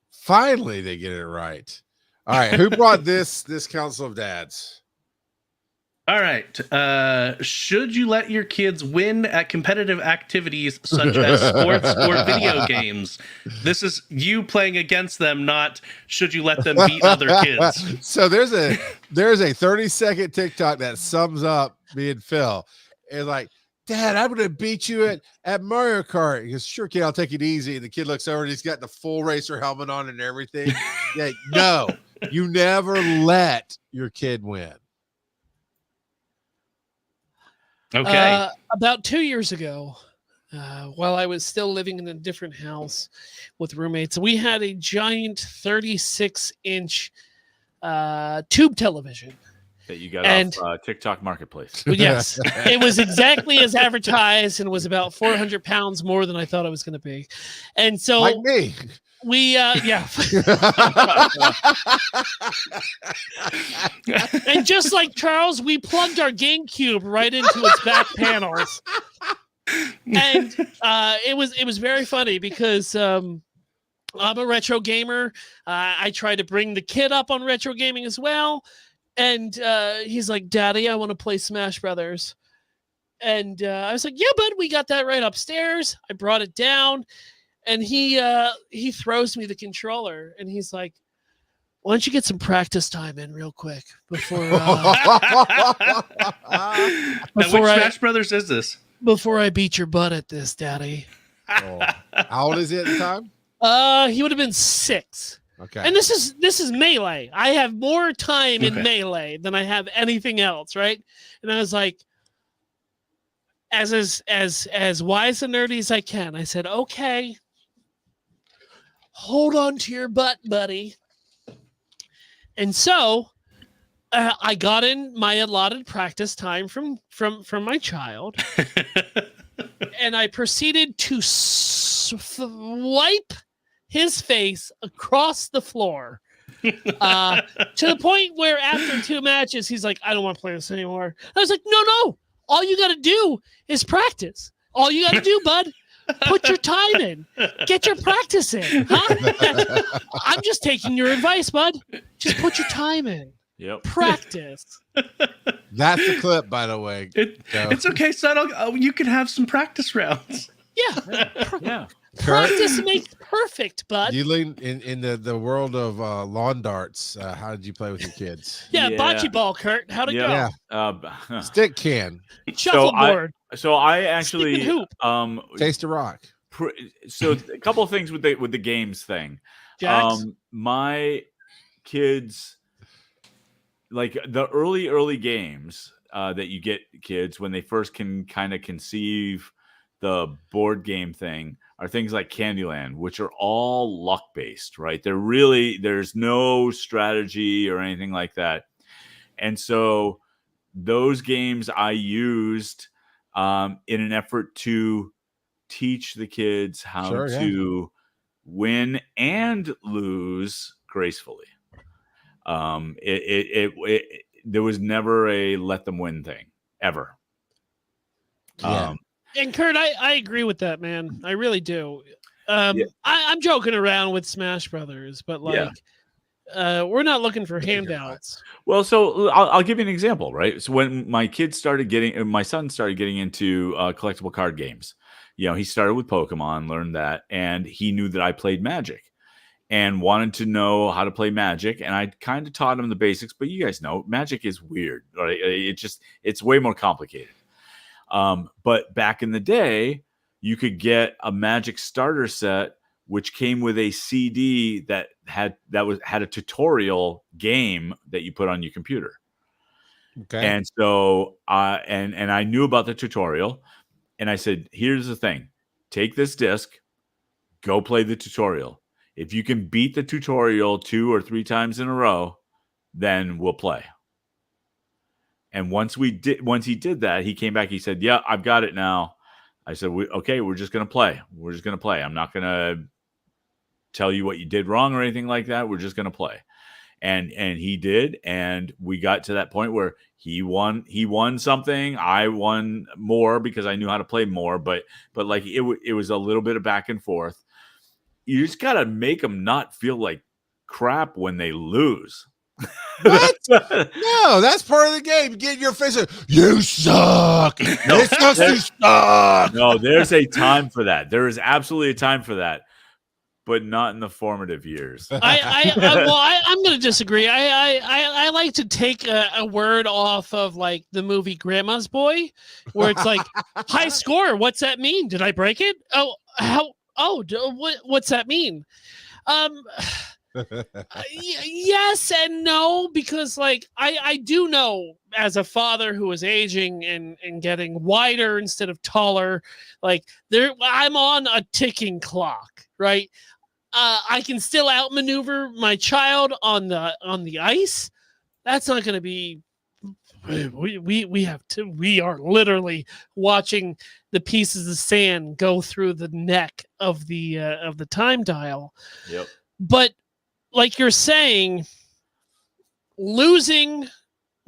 Finally, they get it right. All right, who brought this Council of Dads? All right. Should you let your kids win at competitive activities such as sports or video games? This is you playing against them, not should you let them beat other kids. So there's a 30-second TikTok that sums up me and Phil. It's like, Dad, I'm gonna beat you at Mario Kart. He goes, sure, kid, I'll take it easy. And the kid looks over and he's got the full racer helmet on and everything. Yeah, no, you never let your kid win. Okay. About 2 years ago, while I was still living in a different house with roommates, we had a giant 36-inch tube television. That you got off TikTok Marketplace. Yes, it was exactly as advertised and was about 400 pounds more than I thought it was going to be. And so, like me, we, yeah. And just like Charles, we plugged our GameCube right into its back panels. And it was very funny because I'm a retro gamer. I try to bring the kid up on retro gaming as well. And he's like, Daddy, I want to play Smash Brothers. And I was like, yeah, bud, we got that right upstairs. I brought it down. And he throws me the controller. And he's like, why don't you get some practice time in real quick before Now, which Smash Brothers is this? Before I beat your butt at this, Daddy. Oh. How old is he at the time? He would have been 6. Okay. And this is Melee. I have more time in Melee than I have anything else, right? And I was like, as wise and nerdy as I can, I said, okay, hold on to your butt, buddy. And so I got in my allotted practice time from my child, and I proceeded to swipe his face across the floor to the point where after 2 matches, he's like, I don't want to play this anymore. I was like, no. All you got to do is practice. All you got to do, bud, put your time in. Get your practice in. Huh? I'm just taking your advice, bud. Just put your time in. Yep. Practice. That's the clip, by the way. It's okay, son. You can have some practice rounds. Yeah. Yeah. Practice makes perfect, bud. You lean in the world of lawn darts. How did you play with your kids? Yeah, bocce ball, Kurt. How'd it go? Yeah. Stick can. Shuffleboard. So I actually hoop. Taste of rock. So a couple of things with the games thing. Jax? My kids, like the early games that you get kids when they first can kind of conceive the board game thing, are things like Candyland, which are all luck based, right? There's no strategy or anything like that. And so those games I used in an effort to teach the kids how to win and lose gracefully. There was never a let them win thing ever. And Kurt, I agree with that, man. I really do. I'm joking around with Smash Brothers, but we're not looking for handouts. Well, so I'll give you an example, right? So when my son started getting into collectible card games, he started with Pokemon, learned that, and he knew that I played Magic and wanted to know how to play Magic. And I kind of taught him the basics, but you guys know Magic is weird, right? It's way more complicated. But back in the day, you could get a Magic starter set, which came with a CD that had a tutorial game that you put on your computer. Okay. And so, and I knew about the tutorial, and I said, here's the thing, take this disc, go play the tutorial. If you can beat the tutorial 2 or 3 times in a row, then we'll play. And once he did that, he came back. He said, "Yeah, I've got it now." I said, "Okay, we're just going to play. We're just going to play. I'm not going to tell you what you did wrong or anything like that. We're just going to play." And he did, and we got to that point where he won something. I won more because I knew how to play more. But like it was a little bit of back and forth. You just got to make them not feel like crap when they lose. What? No, that's part of the game. Get in your face. You suck. No, it sucks. You suck. No, there's a time for that. There is absolutely a time for that, but not in the formative years. I'm going to disagree. I like to take a word off of like the movie Grandma's Boy, where it's like high score. What's that mean? Did I break it? Oh, how? Oh, what's that mean? Yes and no, because like I do know as a father who is aging and getting wider instead of taller, like I'm on a ticking clock, right? I can still outmaneuver my child on the ice. That's not going to be. We are literally watching the pieces of sand go through the neck of the time dial. Yep. But like you're saying, losing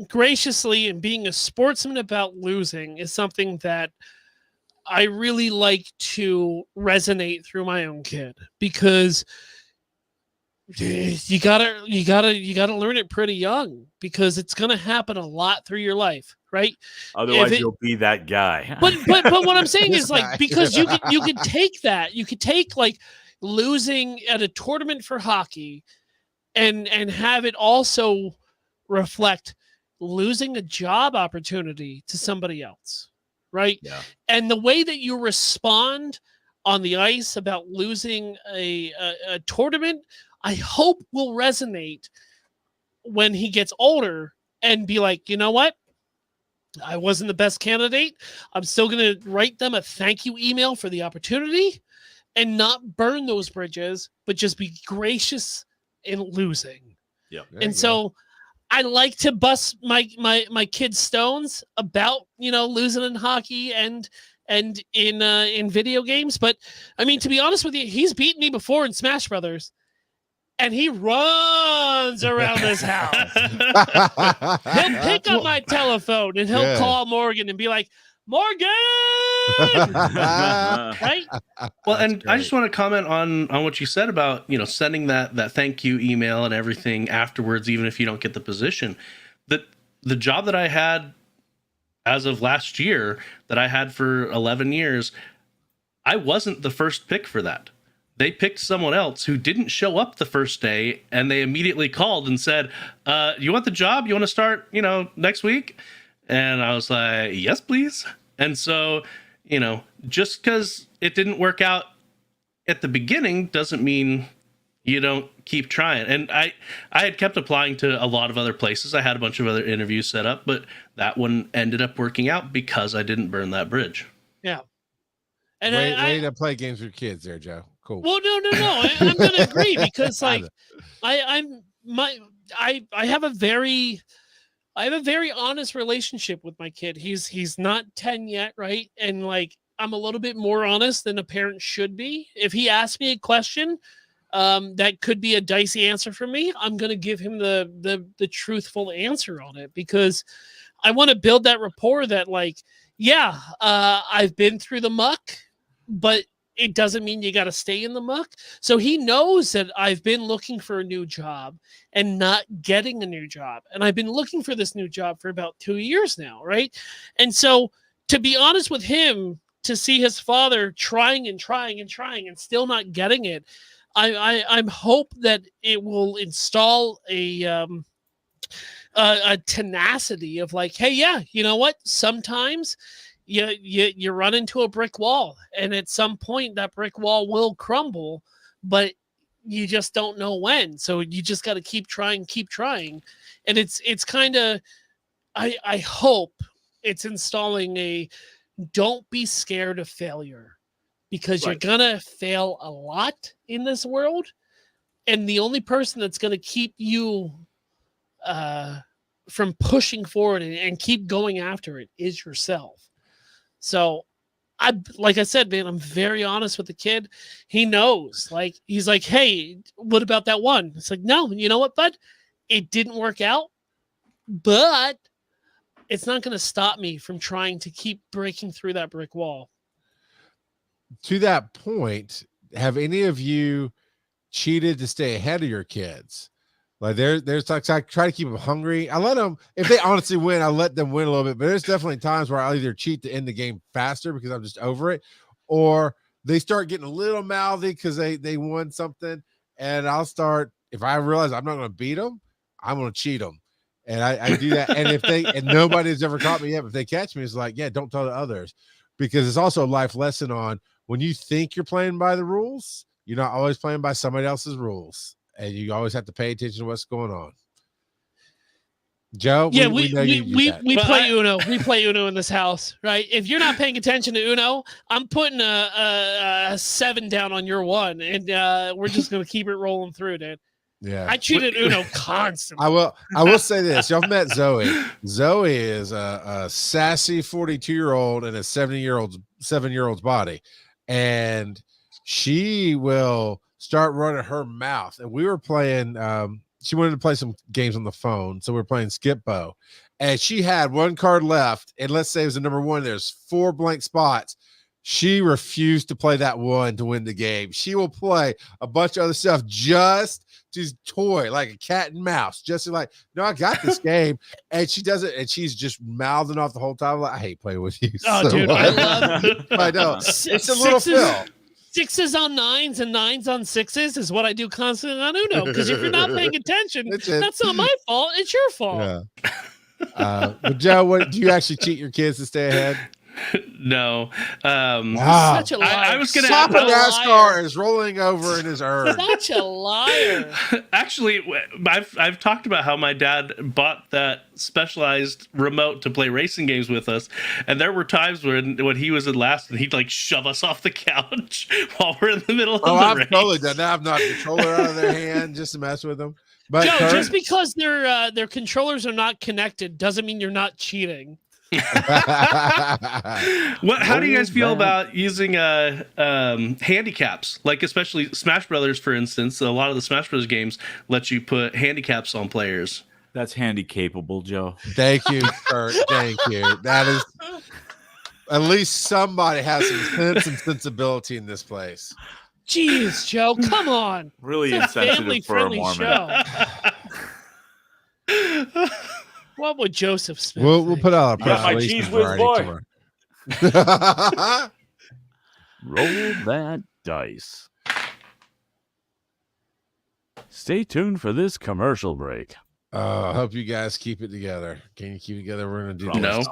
graciously and being a sportsman about losing is something that I really like to resonate through my own kid, because you gotta learn it pretty young, because it's gonna happen a lot through your life, right? Otherwise, you'll be that guy. But what I'm saying is This guy. like, because you could take that, you could take like losing at a tournament for hockey and have it also reflect losing a job opportunity to somebody else, right? Yeah. And the way that you respond on the ice about losing a tournament, I hope will resonate when he gets older and be like, you know what? I wasn't the best candidate. I'm still going to write them a thank you email for the opportunity and not burn those bridges, but just be gracious in losing. Yeah. And so I like to bust my kids' stones about, losing in hockey and in video games. But I mean, to be honest with you, he's beaten me before in Smash Brothers, and he runs around this house. He'll pick up my telephone and he'll call Morgan and be like, Morgan, right? Well, and great. I just want to comment on what you said about, sending that thank you email and everything afterwards, even if you don't get the position. The job that I had as of last year, that I had for 11 years, I wasn't the first pick for that. They picked someone else who didn't show up the first day, and they immediately called and said, you want the job? You want to start, next week? And I was like, yes, please. And so, just because it didn't work out at the beginning doesn't mean you don't keep trying. And I had kept applying to a lot of other places. I had a bunch of other interviews set up, but that one ended up working out because I didn't burn that bridge. Yeah. And way to play games with kids there, Joe. Cool. Well, no. I'm going to agree, because like I have a very honest relationship with my kid. He's not 10 yet, right? And like, I'm a little bit more honest than a parent should be. If he asks me a question that could be a dicey answer for me, I'm going to give him the truthful answer on it, because I want to build that rapport that like, I've been through the muck, but it doesn't mean you got to stay in the muck. So he knows that I've been looking for a new job and not getting a new job. And I've been looking for this new job for about 2 years now, right? And so, to be honest with him, to see his father trying and still not getting it, I'm hope that it will install a tenacity of like, hey, you know what? Sometimes you run into a brick wall, and at some point that brick wall will crumble, but you just don't know when. So you just got to keep trying. And it's kind of, I hope it's installing a don't be scared of failure, because you're gonna fail a lot in this world, and the only person that's gonna keep you from pushing forward and keep going after it is yourself. So like I said, man, I'm very honest with the kid. He knows, like, he's like, hey, what about that one? It's like, no, you know what, bud? It didn't work out, but it's not going to stop me from trying to keep breaking through that brick wall. To that point, have any of you cheated to stay ahead of your kids? Like there's like I try to keep them hungry. I let them, if they honestly win, I let them win a little bit. But there's definitely times where I'll either cheat to end the game faster because I'm just over it, or they start getting a little mouthy because they won something, and I'll start, if I realize I'm not going to beat them, I'm going to cheat them, and I do that. And if and nobody's ever caught me yet, but if they catch me, it's like, yeah, don't tell the others, because it's also a life lesson on when you think you're playing by the rules, you're not always playing by somebody else's rules. And you always have to pay attention to what's going on. Joe, yeah, we play Uno. We play Uno in this house, right? If you're not paying attention to Uno, I'm putting a 7 down on your 1, and we're just gonna keep it rolling through, dude. Yeah, I cheated Uno constantly. I will say this: y'all met Zoe. Zoe is a sassy 42-year-old in a 7-year-old's body, and she will start running her mouth. And we were playing, she wanted to play some games on the phone, so we were playing Skip Bo, and she had 1 card left, and let's say it was the number 1, there's 4 blank spots. She refused to play that 1 to win the game. She will play a bunch of other stuff just to toy, like a cat and mouse, just to like, no, I got this game. And she does it, and she's just mouthing off the whole time. Like, I hate playing with you. Oh, so dude, I love it. I know. It's a little Phil. 6s on 9s and 9s on 6s is what I do constantly on Uno. Because if you're not paying attention, that's not my fault. It's your fault. Yeah. But Joe, what do you actually cheat your kids to stay ahead? No. Wow. Such a liar. I was gonna. Papa NASCAR is rolling over in his urn. Such a liar. Actually, I've talked about how my dad bought that specialized remote to play racing games with us, and there were times when he was in last, and he'd like shove us off the couch while we're in the middle of the I've race. totally done that. I've knocked the controller out of their hand just to mess with them. But Joe, just because their controllers are not connected doesn't mean you're not cheating. How do you guys feel about using handicaps? Like especially Smash Brothers, for instance. A lot of the Smash Brothers games let you put handicaps on players. That's handy capable, Joe. Thank you, Kurt. Thank you. That is, at least somebody has some sense and sensibility in this place. Jeez, Joe, come on. Really it's a insensitive for a Mormon. Show. What would Joseph Smith We'll put out a press my cheese whiz boy. Roll that dice. Stay tuned for this commercial break. I hope you guys keep it together. Can you keep it together? We're going to do no.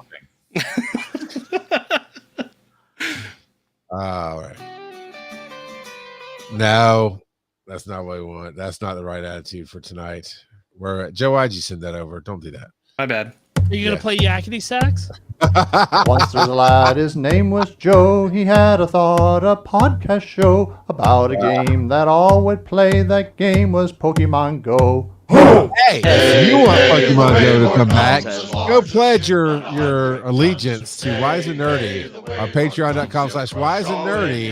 All right. No, that's not what we want. That's not the right attitude for tonight. Joe, why'd you send that over? Don't do that. My bad. Are you going to play yakety sax? Once there was a lad, his name was Joe. He had a podcast show about a game that all would play. That game was Pokemon Go. Hey, if you want Pokemon Go to come back, go pledge your allegiance to Wise and Nerdy on patreon.com/Wise and Nerdy.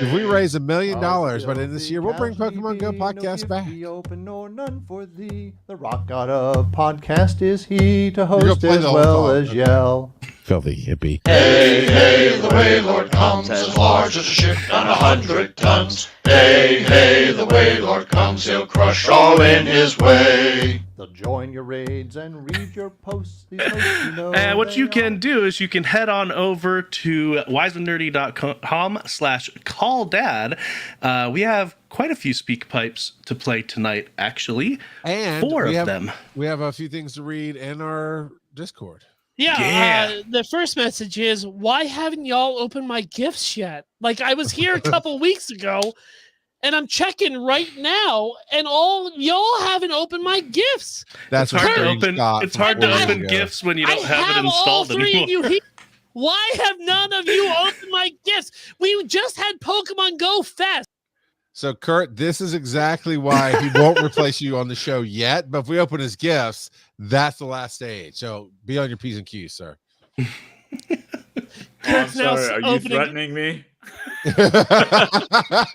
If we raise $1 million by the end of this year, we'll bring Pokemon Go podcast back. Open nor none for thee. The rock god of podcast is he, to host as well as yell. Filthy hippie. Hey, hey, the Waylord comes as large as a ship on 100 tons. Hey, hey, the Waylord comes, he'll crush all in his way. They'll join your raids and read your posts. These hosts, you know, what you can do is you can head on over to wiseandnerdy.com/calldad. We have quite a few speak pipes to play tonight, actually. And 4 of them. We have a few things to read in our Discord. Yeah. The first message is, why haven't y'all opened my gifts yet? Like, I was here a couple weeks ago, and I'm checking right now, and all y'all haven't opened my gifts. That's hard to open. It's hard to open gifts when you don't have it installed anymore. Why have none of you opened my gifts? We just had Pokemon Go Fest. So, Kurt, this is exactly why he won't replace you on the show yet. But if we open his gifts, that's the last stage. So be on your P's and Q's, sir. I'm sorry. Are you threatening me?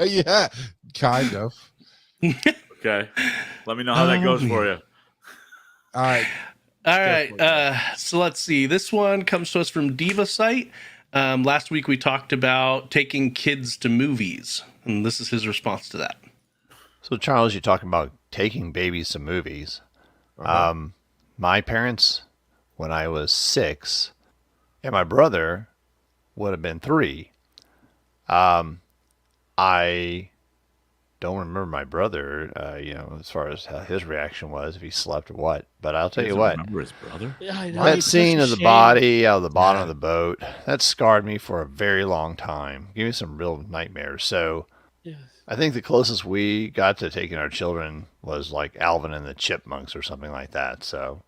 Yeah, kind of. Okay. Let me know how that goes for you. All right. So let's see. This one comes to us from Diva Site. Last week we talked about taking kids to movies, and this is his response to that. So, Charles, you're talking about taking babies to movies. My parents, when I was 6, and my brother would have been 3. I don't remember my brother, as far as how his reaction was, if he slept or what. But I'll tell you what. Remember his brother? Yeah, I know, That scene of the body out of the bottom of the boat, that scarred me for a very long time. Gave me some real nightmares. So I think the closest we got to taking our children was like Alvin and the Chipmunks or something like that. So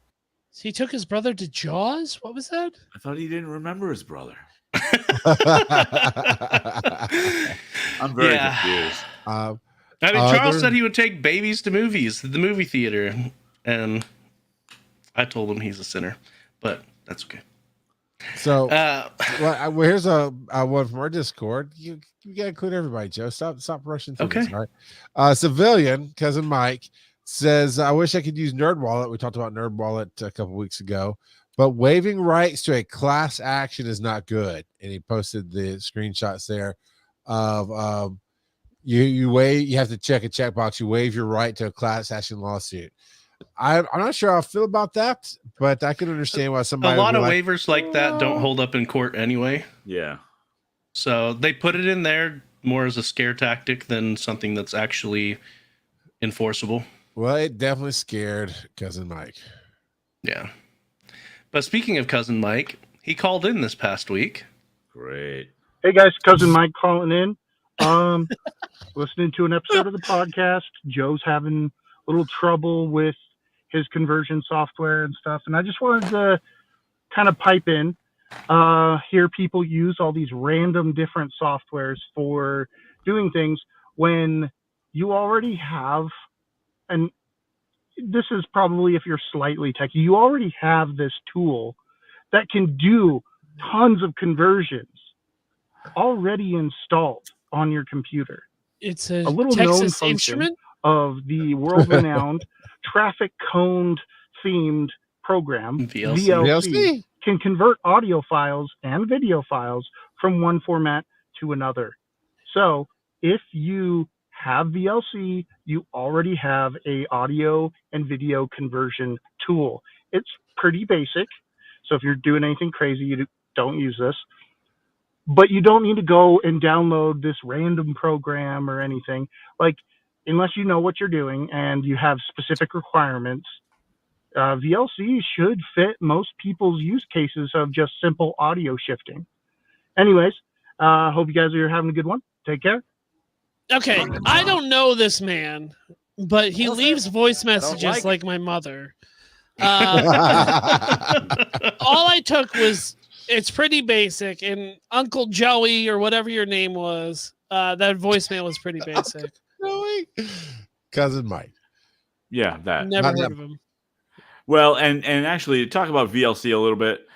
he took his brother to Jaws? What was that? I thought he didn't remember his brother. I'm very confused. Charles said he would take babies to movies, the movie theater, and I told him he's a sinner, but that's okay. So, here's a one from our Discord. You gotta include everybody, Joe. Stop rushing through this, all right? Civilian cousin Mike says, "I wish I could use NerdWallet." We talked about NerdWallet a couple weeks ago, but waiving rights to a class action is not good. And he posted the screenshots there of you have to check a checkbox. You waive your right to a class action lawsuit. I'm not sure how I feel about that, but I can understand why somebody. A lot of waivers like that don't hold up in court anyway. Yeah. So they put it in there more as a scare tactic than something that's actually enforceable. Well, it definitely scared cousin Mike. Yeah. But speaking of cousin Mike, he called in this past week. Great. Hey guys, cousin Mike calling in. Listening to an episode of the podcast. Joe's having a little trouble with his conversion software and stuff, and I just wanted to kind of pipe in. Hear people use all these random different softwares for doing things when you already have, and this is probably if you're slightly techy, you already have this tool that can do tons of conversions already installed on your computer. It's a little Texas known function Instrument of the world-renowned traffic coned themed program VLC can convert audio files and video files from one format to another. So if you have VLC, you already have a audio and video conversion tool. It's pretty basic. So if you're doing anything crazy, you don't use this. But you don't need to go and download this random program or anything. Like, unless you know what you're doing and you have specific requirements, VLC should fit most people's use cases of just simple audio shifting. Anyways, hope you guys are having a good one. Take care. Okay, I don't know this man, but he leaves voice messages like my mother. All I took was, it's pretty basic, and Uncle Joey or whatever your name was, that voicemail was pretty basic. Joey? Cousin Mike. Yeah, that. Never heard of him. Well, and actually, to talk about VLC a little bit,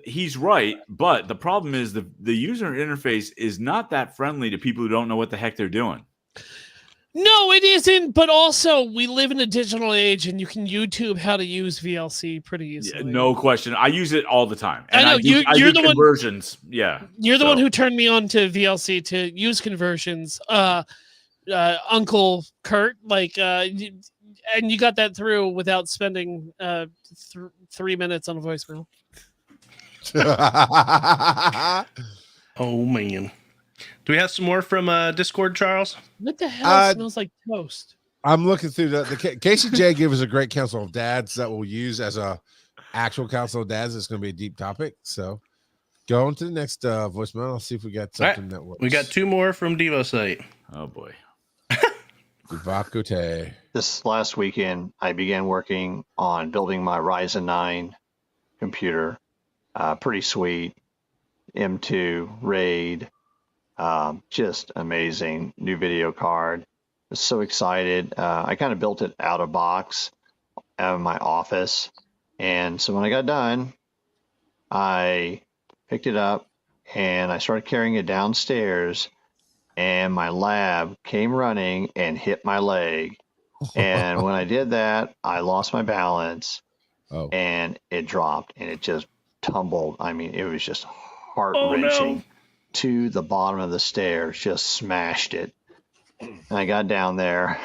he's right, but the problem is the user interface is not that friendly to people who don't know what the heck they're doing. No, it isn't. But also, we live in a digital age, and you can YouTube how to use VLC pretty easily. Yeah, no question. I use it all the time. And I know you're the conversions. Yeah, you're the one who turned me on to VLC to use conversions. Uncle Kurt, and you got that through without spending 3 minutes on a voicemail. Oh man. Do we have some more from Discord, Charles? What the hell smells like toast? I'm looking through the Casey J gave us a great council of dads that we'll use as a actual council of dads. It's going to be a deep topic. So go on to the next voicemail. I'll see if we got something that works. We got 2 more from DevoSite. Oh boy. This last weekend, I began working on building my Ryzen 9 computer. Pretty sweet. M2 RAID. Just amazing new video card. I was so excited. I kind of built it out of box out of my office. And so when I got done, I picked it up and I started carrying it downstairs, and my lab came running and hit my leg. And when I did that, I lost my balance and it dropped and it just tumbled. I mean, it was just heart-wrenching. no. To the bottom of the stairs, just smashed it. And I got down there.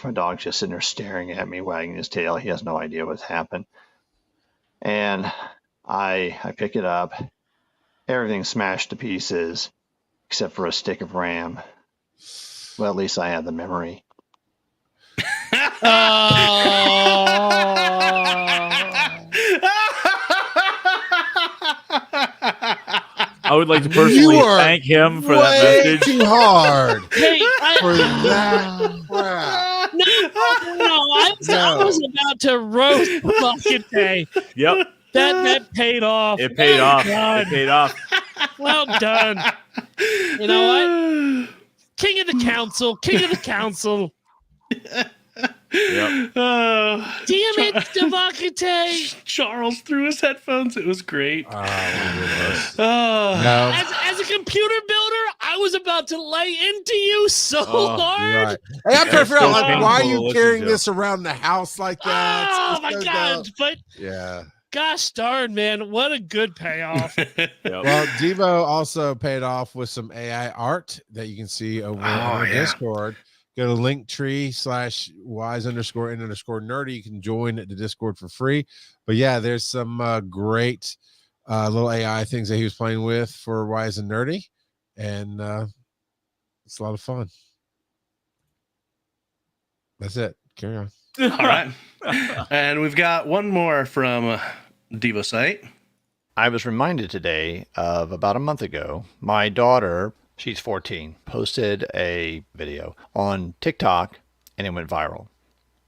My dog's just sitting there staring at me, wagging his tail. He has no idea what's happened. And I pick it up. Everything's smashed to pieces, except for a stick of RAM. Well, at least I have the memory. I would like to personally thank him for that message. Too hard Hey, for that crap. I was about to roast Bucket Day. Yep. That paid off. It paid off. Done. It paid off. Well done. You know what? King of the council. King of the council. Yep. Damn it, Devakate. Charles threw his headphones. It was great. No. As a computer builder, I was about to lay into you so hard. Right. Hey, I'm trying to figure out painful why are to you listen carrying to. this around the house like that? Oh my God! But Yeah. gosh darn, man, what a good payoff. Yep. Well, Devo also paid off with some AI art that you can see over on Discord. Go to linktree/wise_n_nerdy. You can join the Discord for free. But yeah, there's some great little AI things that he was playing with for Wise and Nerdy. And it's a lot of fun. That's it. Carry on. All right. And we've got one more from Devo site. I was reminded today of about a month ago, my daughter, she's 14, posted a video on TikTok and it went viral.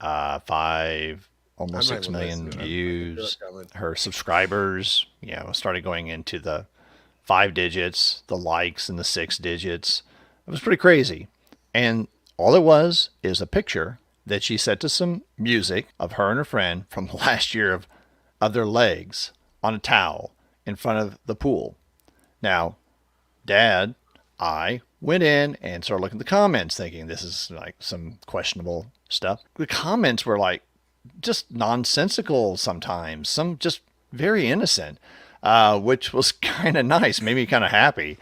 5, almost 6 million views. Her subscribers, started going into the 5 digits, the likes in the 6 digits. It was pretty crazy. And all it was is a picture that she set to some music of her and her friend from last year of their legs on a towel in front of the pool. Now, Dad, I went in and started looking at the comments thinking this is like some questionable stuff. The comments were like just nonsensical sometimes, some just very innocent, which was kind of nice, made me kind of happy.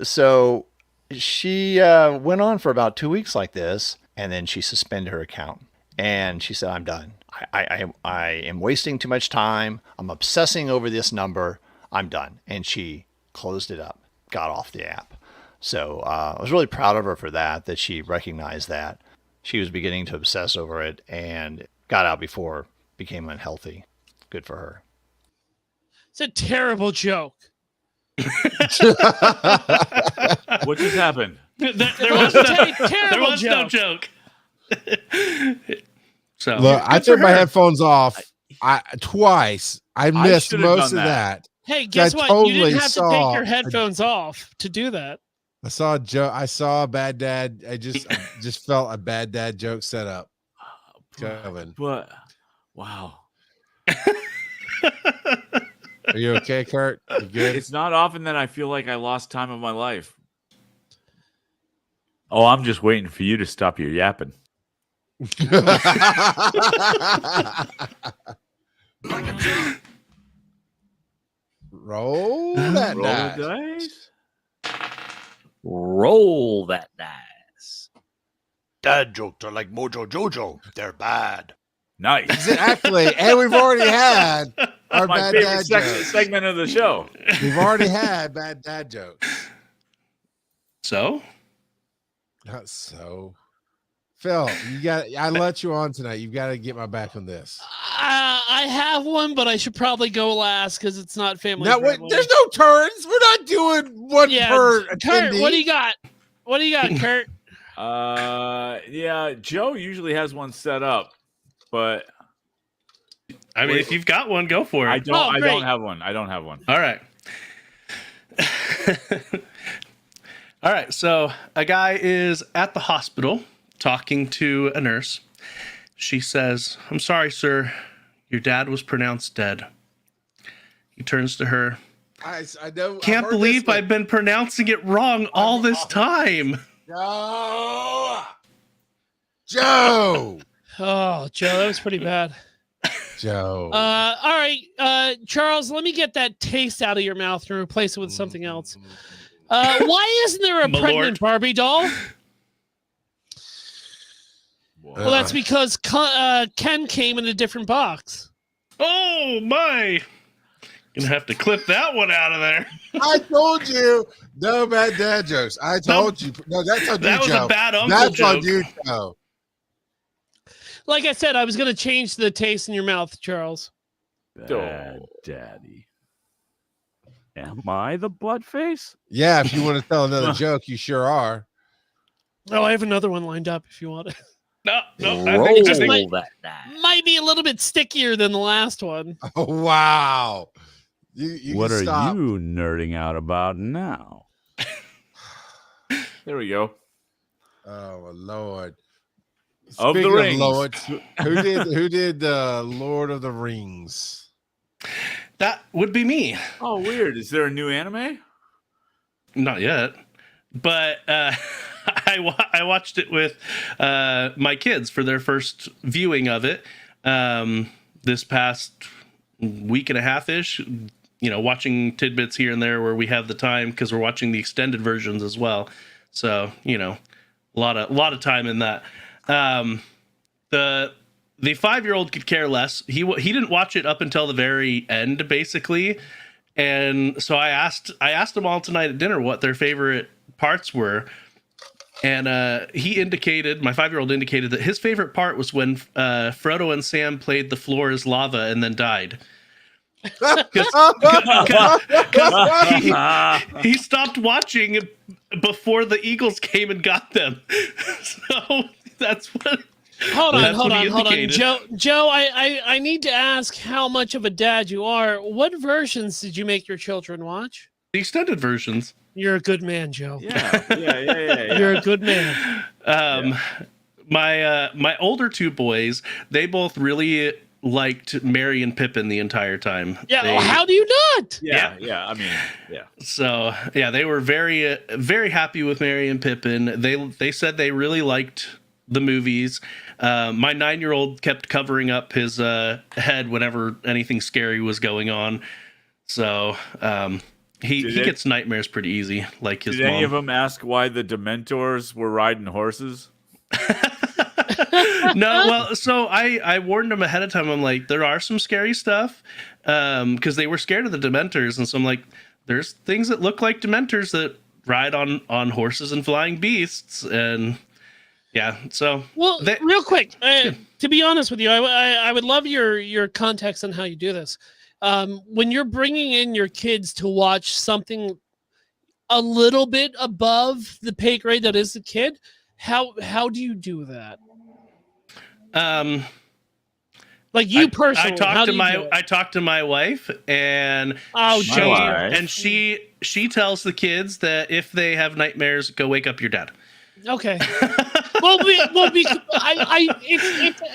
So she went on for about 2 weeks like this, and then she suspended her account. And she said, I'm done. I am wasting too much time. I'm obsessing over this number. I'm done. And she closed it up, got off the app. So I was really proud of her for that she recognized that. She was beginning to obsess over it and got out before it became unhealthy. Good for her. It's a terrible joke. What just happened? There was no joke. So look, I took my headphones off twice. I missed most of that. Hey, guess what? You didn't have to take your headphones off to do that. I saw a joke. I saw a bad dad. I just felt a bad dad joke set up. Kevin. What? Wow. Are you okay, Kurt? You good? It's not often that I feel like I lost time of my life. Oh, I'm just waiting for you to stop your yapping. Roll that dice. dice. Roll that dice. Dad jokes are like Mojo Jojo. They're bad. Nice. Exactly. And we've already had our my bad favorite dad jokes. segment of the show. We've already had bad dad jokes. So? Not so. Phil, I let you on tonight. You've got to get my back on this. I have one, but I should probably go last because it's not family. There's no turns. We're not doing one per Kurt, attendee. what do you got? What do you got, Kurt? Yeah, Joe usually has one set up, but I mean, if you've got one, go for it. I don't have one. I don't have one. All right. All right. So a guy is at the hospital talking to a nurse. She says, "I'm sorry, sir. Your dad was pronounced dead." He turns to her. I know. Can't believe I've been pronouncing it wrong all this time. No. Joe. Oh, Joe, that was pretty bad. Joe. All right, Charles, let me get that taste out of your mouth and replace it with something else. Why isn't there a pregnant Barbie doll? Well, that's because Ken came in a different box. Oh my! Gonna have to clip that one out of there. I told you, no bad dad jokes. I told you. No, that's on you, That was Joe. a bad uncle That's joke. on you, Joe. Like I said, I was going to change the taste in your mouth, Charles. Bad daddy. Am I the butt face? Yeah, if you want to tell another joke, you sure are. Oh, I have another one lined up if you want it. No, I think might be a little bit stickier than the last one. Oh, wow. You what are stop. you nerding out about now? There we go. Oh, Lord. Of Speaking the Rings. Lords, who did Lord of the Rings? That would be me. Oh, weird. Is there a new anime? Not yet, but I watched it with my kids for their first viewing of it this past week and a half ish. You know, watching tidbits here and there where we have the time because we're watching the extended versions as well. So you know, a lot of time in that. The 5-year-old could care less. He didn't watch it up until the very end, basically. And so I asked them all tonight at dinner what their favorite parts were. And he indicated, my 5-year-old indicated that his favorite part was when Frodo and Sam played The Floor is Lava and then died. Because he stopped watching before the Eagles came and got them. So that's what. Hold on. Joe, I need to ask how much of a dad you are. What versions did you make your children watch? The extended versions. You're a good man, Joe. Yeah. You're a good man. My older two boys, they both really liked Merry and Pippin the entire time. Yeah, how do you not? Yeah. I mean, yeah. So yeah, they were very very happy with Merry and Pippin. They said they really liked the movies. My 9-year-old kept covering up his head whenever anything scary was going on. So he gets nightmares pretty easy. Like his Did mom. any of them ask why the Dementors were riding horses? No, well, so I warned them ahead of time. I'm like, there are some scary stuff because they were scared of the Dementors, and so I'm like, there's things that look like Dementors that ride on horses and flying beasts, and yeah. So real quick, to be honest with you, I would love your context on how you do this. When you're bringing in your kids to watch something a little bit above the pay grade that is the kid, how do you do that? Like you personally, I talked to my wife, and she tells the kids that if they have nightmares, go wake up your dad. Okay.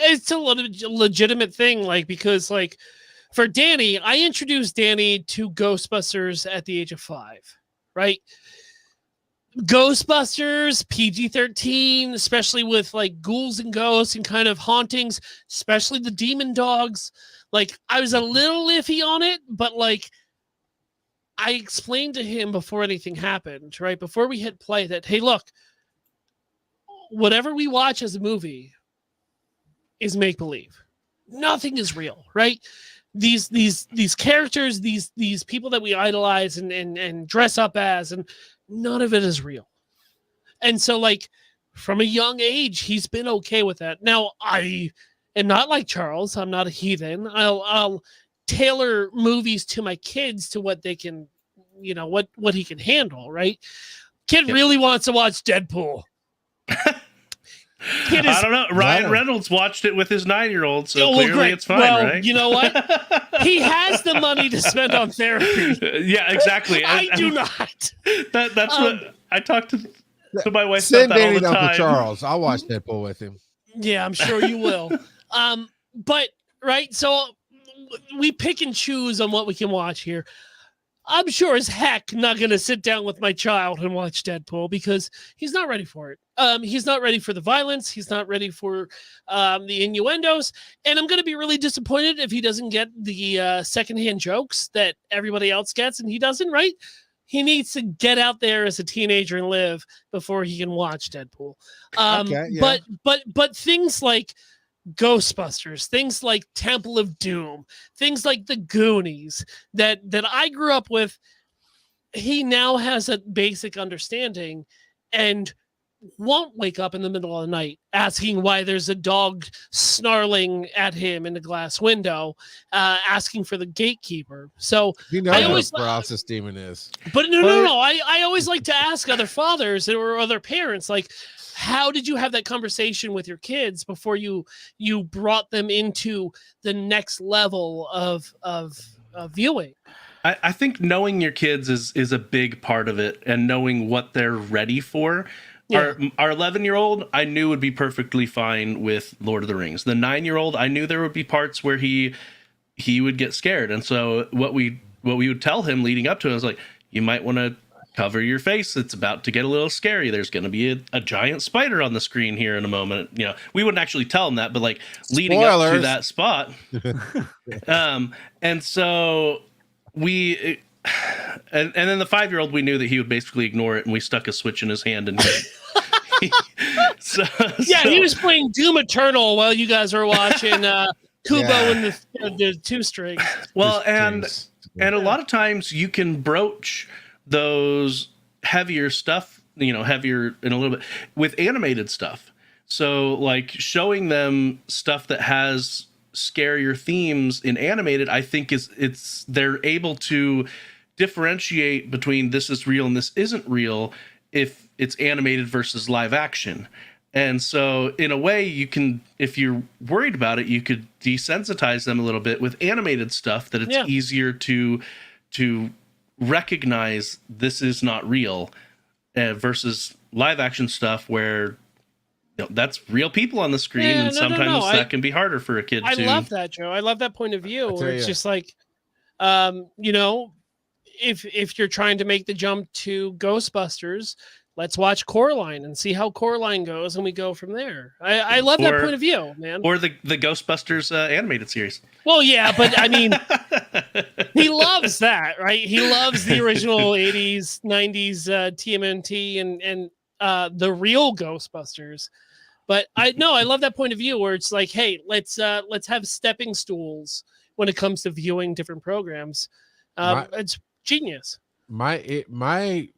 It's a legitimate thing, like, because like for Danny, I introduced Danny to Ghostbusters at the age of 5, right? Ghostbusters, PG-13, especially with like ghouls and ghosts and kind of hauntings, especially the demon dogs. Like I was a little iffy on it, but like I explained to him before anything happened, right? Before we hit play that, hey, look, whatever we watch as a movie is make-believe. Nothing is real, right? These characters, these people that we idolize and dress up as, and none of it is real. And so like from a young age, he's been okay with that. Now I am not like Charles. I'm not a heathen. I'll tailor movies to my kids to what they can, you know, what he can handle, right? Kid really wants to watch Deadpool. I don't know. Ryan Reynolds watched it with his 9-year-old, so clearly it's fine, right? You know what? He has the money to spend on therapy. Yeah, exactly. I do not. That's what I talked to my wife Send about that all Danny the Uncle time. Charles. I'll watch Deadpool with him. Yeah, I'm sure you will. But right, so we pick and choose on what we can watch here. I'm sure as heck not going to sit down with my child and watch Deadpool because he's not ready for it. He's not ready for the violence. He's not ready for the innuendos. And I'm going to be really disappointed if he doesn't get the secondhand jokes that everybody else gets and he doesn't, right? he needs to get out there as a teenager and live before he can watch Deadpool. But things like Ghostbusters, things like Temple of Doom, things like The Goonies that I grew up with, he now has a basic understanding and won't wake up in the middle of the night asking why there's a dog snarling at him in the glass window, asking for the gatekeeper. So I always what paralysis demon is. But no. I always like to ask other fathers or other parents, like, how did you have that conversation with your kids before you brought them into the next level of viewing? I think knowing your kids is a big part of it, and knowing what they're ready for. Yeah. Our 11-year-old, I knew would be perfectly fine with Lord of the Rings. The 9-year-old, I knew there would be parts where he would get scared, and so what we would tell him leading up to it was like, you might want to cover your face. It's about to get a little scary. There's going to be a giant spider on the screen here in a moment. You know, we wouldn't actually tell him that, but like leading up to that spot. And so we. And then the 5-year-old, we knew that he would basically ignore it, and we stuck a switch in his hand, and he was playing Doom Eternal while you guys were watching Kubo and the two strings. Well, and a lot of times you can broach those heavier stuff, heavier in a little bit with animated stuff. So like showing them stuff that has scarier themes in animated, I think they're able to differentiate between this is real and this isn't real if it's animated versus live action. And so in a way, you can, if you're worried about it, you could desensitize them a little bit with animated stuff, that it's easier to recognize this is not real, versus live action stuff where that's real people on the screen, and sometimes that can be harder for a kid. I love that, Joe. I love that point of view. Where it's just like, if you're trying to make the jump to Ghostbusters, let's watch Coraline and see how Coraline goes, and we go from there. I love that point of view, man. Or the Ghostbusters animated series. Well, yeah, but I mean, he loves that, right? He loves the original 80s, 90s TMNT and the real Ghostbusters. But I love that point of view where it's like, hey, let's have stepping stools when it comes to viewing different programs. It's genius. My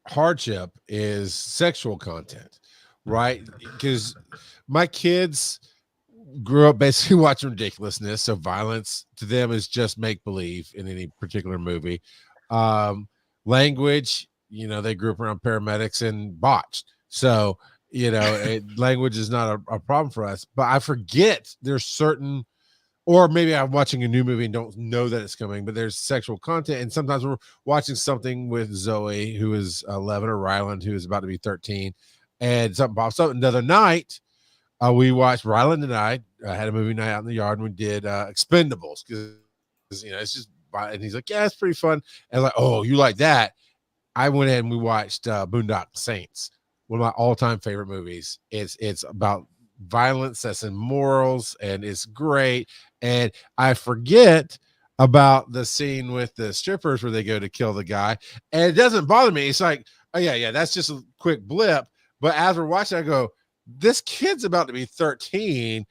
hardship is sexual content, right? Because my kids grew up basically watching ridiculousness, so violence to them is just make believe in any particular movie. Language, they grew up around paramedics and botched, so language is not a problem for us. But I forget there's certain, or maybe I'm watching a new movie and don't know that it's coming, but there's sexual content. And sometimes we're watching something with Zoe, who is 11, or Ryland, who is about to be 13, and something pops up. Another night, we watched, Ryland and I had a movie night out in the yard, and we did Expendables, because it's just, and he's like, yeah, it's pretty fun. And like, oh, you like that? I went in and we watched Boondock Saints, one of my all-time favorite movies. It's about violence that's in morals, and it's great. And I forget about the scene with the strippers where they go to kill the guy, and it doesn't bother me. It's like, oh yeah, that's just a quick blip. But as we're watching, I go, this kid's about to be 13.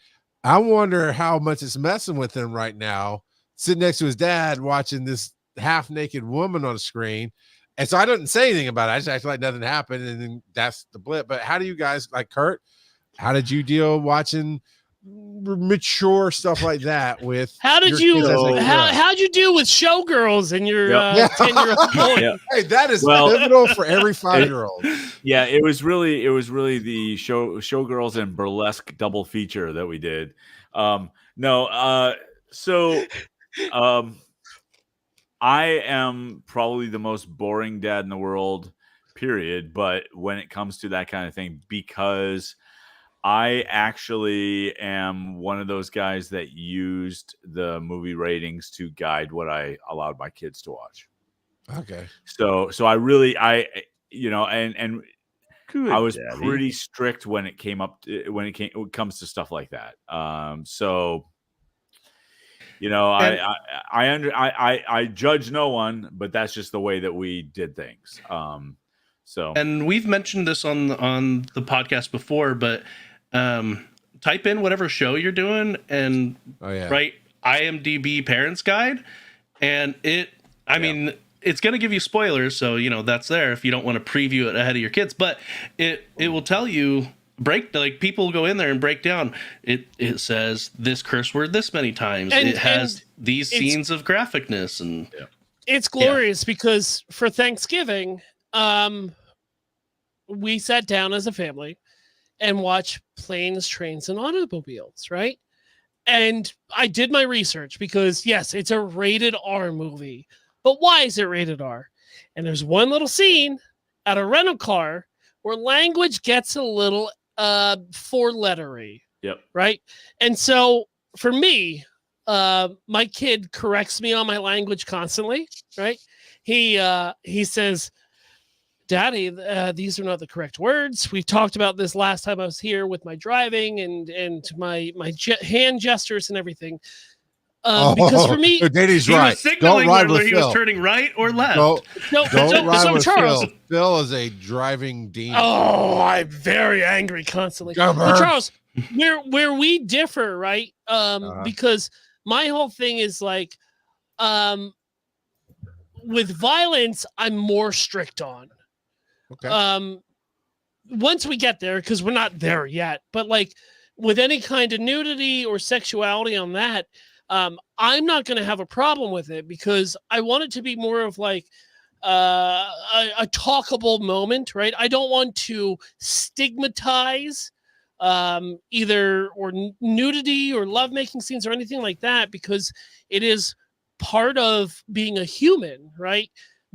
I wonder how much it's messing with him right now, sitting next to his dad watching this half-naked woman on the screen. And so I didn't say anything about it. I just acted like nothing happened, and then that's the blip. But how do you guys, like Kurt, how did you deal watching mature stuff like that with how'd you do with Showgirls and your 10-year-old boy? Hey, that is pivotal for every 5-year-old. Yeah, it was really the Showgirls and Burlesque double feature that we did. I am probably the most boring dad in the world, period. But when it comes to that kind of thing, because I actually am one of those guys that used the movie ratings to guide what I allowed my kids to watch. Okay. So I really, and Good I was daddy. Pretty strict when it comes to stuff like that. So You know, I judge no one, but that's just the way that we did things. So, and we've mentioned this on the podcast before, but type in whatever show you're doing and write IMDb Parents Guide, and I mean, it's going to give you spoilers, so you know that's there if you don't want to preview it ahead of your kids. But it will tell you people go in there and break down. It says this curse word this many times. And it has these scenes of graphicness, and it's glorious because for Thanksgiving, we sat down as a family and watched Planes, Trains, and Automobiles, right? And I did my research because, yes, it's a rated R movie. But why is it rated R? And there's one little scene at a rental car where language gets a little four-lettery. Yep. Right? And so for me, my kid corrects me on my language constantly, right? He says, Daddy, these are not the correct words. We talked about this last time I was here with my driving and my hand gestures and everything. Because for me, Daddy's he right. was signaling whether he was turning right or left. Don't ride with Charles, Phil. Phil is a driving demon. Oh, I'm very angry constantly. But Charles, where we differ, right? Because my whole thing is like, with violence, I'm more strict on. Okay. Once we get there, because we're not there yet, but like with any kind of nudity or sexuality on that, I'm not going to have a problem with it because I want it to be more of like a talkable moment, right? I don't want to stigmatize either or nudity or lovemaking scenes or anything like that because it is part of being a human, right?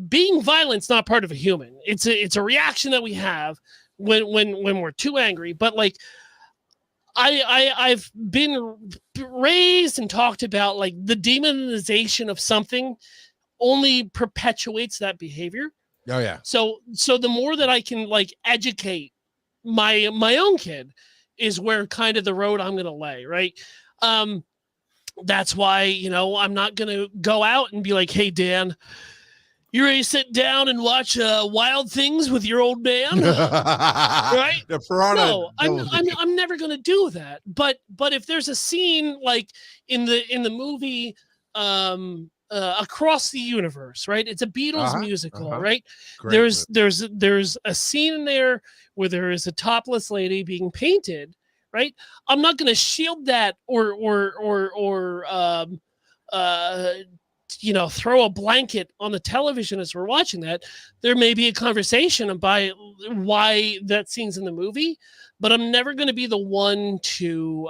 Being violent's not part of a human. It's a reaction that we have when we're too angry. But like I've been raised and talked about like the demonization of something only perpetuates that behavior. Oh yeah. So the more that I can like educate my own kid is where kind of the road I'm going to lay, right? That's why, you know, I'm not going to go out and be like, hey, Dan, you ready to sit down and watch Wild Things with your old man? Right? The piranha. No, I'm never going to do that. But if there's a scene like in the movie Across the Universe, right? It's a Beatles musical, right? Great. There's a scene in there where there is a topless lady being painted, right? I'm not going to shield that or you know, throw a blanket on the television as we're watching that. There may be a conversation about why that scene's in the movie, but I'm never going to be the one to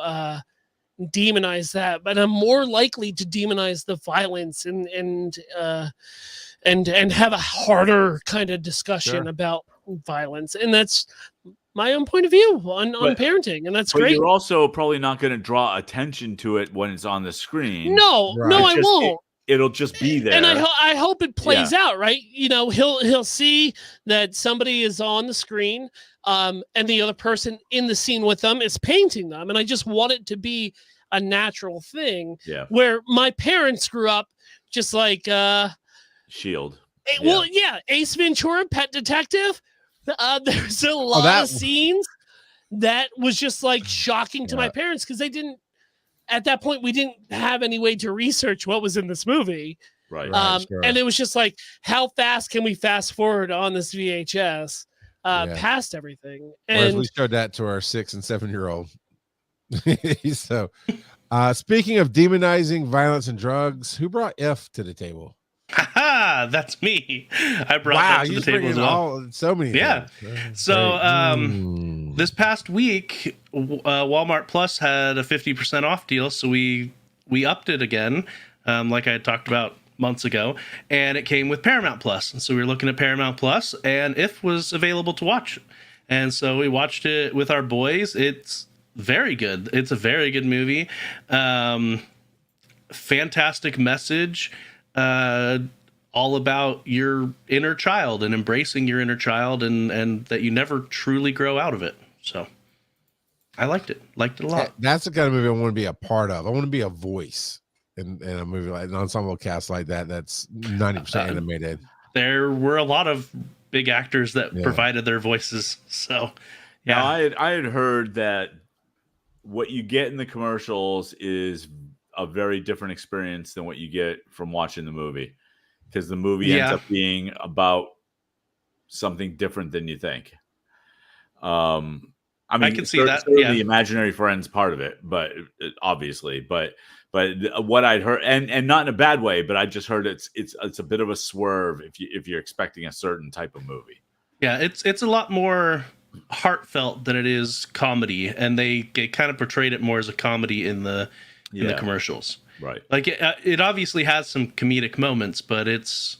demonize that. But I'm more likely to demonize the violence and have a harder kind of discussion about violence. And that's my own point of view on parenting, and that's great. You're also probably not going to draw attention to it when it's on the screen. No, I won't. It'll just be there, and I hope it plays out, right? You know, he'll see that somebody is on the screen, and the other person in the scene with them is painting them, and I just want it to be a natural thing. Yeah. Where my parents grew up, just like Shield. Well, yeah, Ace Ventura, Pet Detective. There's a lot of scenes that was just like shocking to my parents because they didn't. At that point, we didn't have any way to research what was in this movie. Right. And it was just like, how fast can we fast forward on this VHS past everything? And we showed that to our 6 and 7-year-old. So, speaking of demonizing violence and drugs, who brought If to the table? That's me. I brought that to the table as well. So many things. So this past week, Walmart Plus had a 50% off deal, so we upped it again, like I had talked about months ago, and it came with Paramount Plus. And so we were looking at Paramount Plus, and If was available to watch. And so we watched it with our boys. It's very good. It's a very good movie. Fantastic message. All about your inner child and embracing your inner child and that you never truly grow out of it. So I liked it a lot. That's the kind of movie I want to be a part of. I want to be a voice in a movie like an ensemble cast like that. That's 90% animated. There were a lot of big actors that provided their voices. So, yeah, now, I had heard that what you get in the commercials is a very different experience than what you get from watching the movie, because the movie ends up being about something different than you think. I mean, I can see that. The imaginary friends part of it, but obviously, but what I'd heard, and not in a bad way, but I just heard it's a bit of a swerve if you're expecting a certain type of movie. Yeah, it's a lot more heartfelt than it is comedy, and they kind of portrayed it more as a comedy in the commercials. Right. Like it obviously has some comedic moments, but it's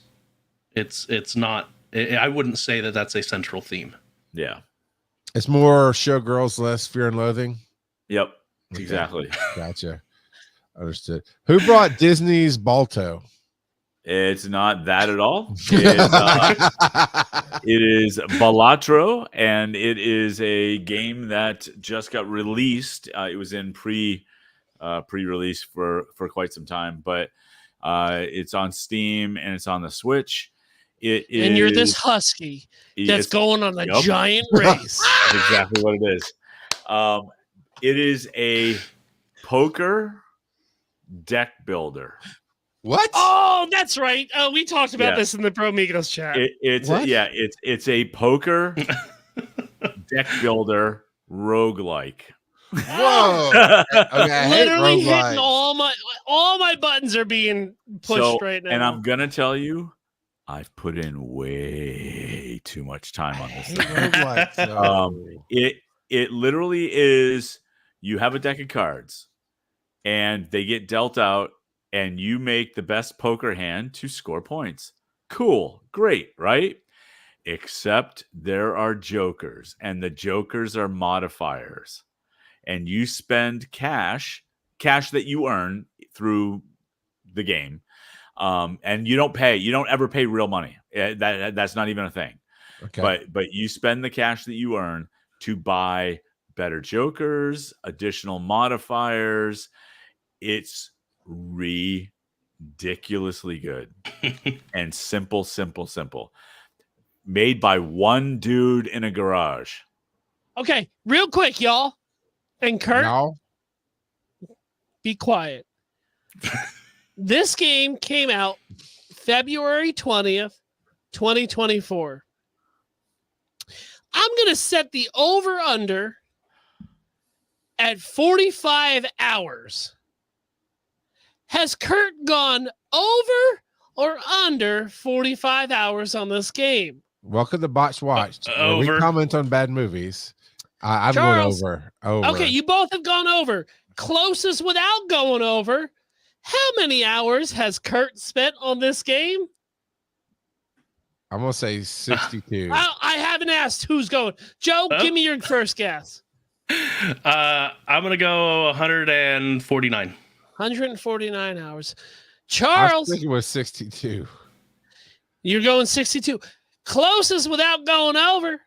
not. I wouldn't say that that's a central theme. Yeah. It's more Showgirls, less Fear and Loathing. Yep. Exactly. Gotcha. Understood. Who brought Disney's Balto? It's not that at all. It is Balatro, and it is a game that just got released. It was in pre-release for quite some time, but it's on Steam and it's on the Switch. And you're this husky that's going on a giant race. Exactly what it is. It is a poker deck builder. What? Oh, that's right. We talked about this in the Pro Migos chat. It's a poker deck builder roguelike. Whoa! Okay, Literally hitting all my buttons are being pushed right now. And I'm gonna tell you, I've put in way too much time on this thing. It literally is, you have a deck of cards and they get dealt out and you make the best poker hand to score points. Cool. Great, right? Except there are jokers, and the jokers are modifiers. And you spend cash that you earn through the game. And you don't ever pay real money. That's not even a thing. Okay. But you spend the cash that you earn to buy better jokers, additional modifiers. It's ridiculously good and simple. Made by one dude in a garage. Okay, real quick, y'all. And Kurt, be quiet. This game came out February 20th, 2024. I'm going to set the over-under at 45 hours. Has Kurt gone over or under 45 hours on this game? Welcome to Botch Watched. Over. We comment on bad movies. I'm Charles, going over. Okay, you both have gone over. Closest without going over. How many hours has Kurt spent on this game? I'm going to say 62. I haven't asked who's going. Joe, give me your first guess. I'm going to go 149. 149 hours. I Charles, think it was 62. You're going 62. Closest without going over.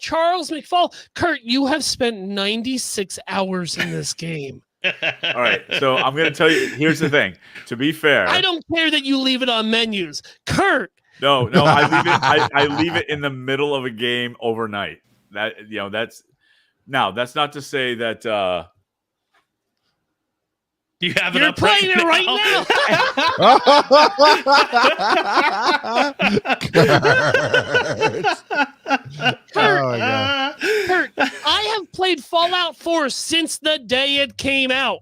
Charles McFall. Kurt, you have spent 96 hours in this game. All right, so I'm going to tell you, here's the thing. To be fair, I don't care that you leave it on menus. Kurt. No, I leave it in the middle of a game overnight. That's not to say that you have it You're up playing it right now. Kurt, I have played Fallout 4 since the day it came out,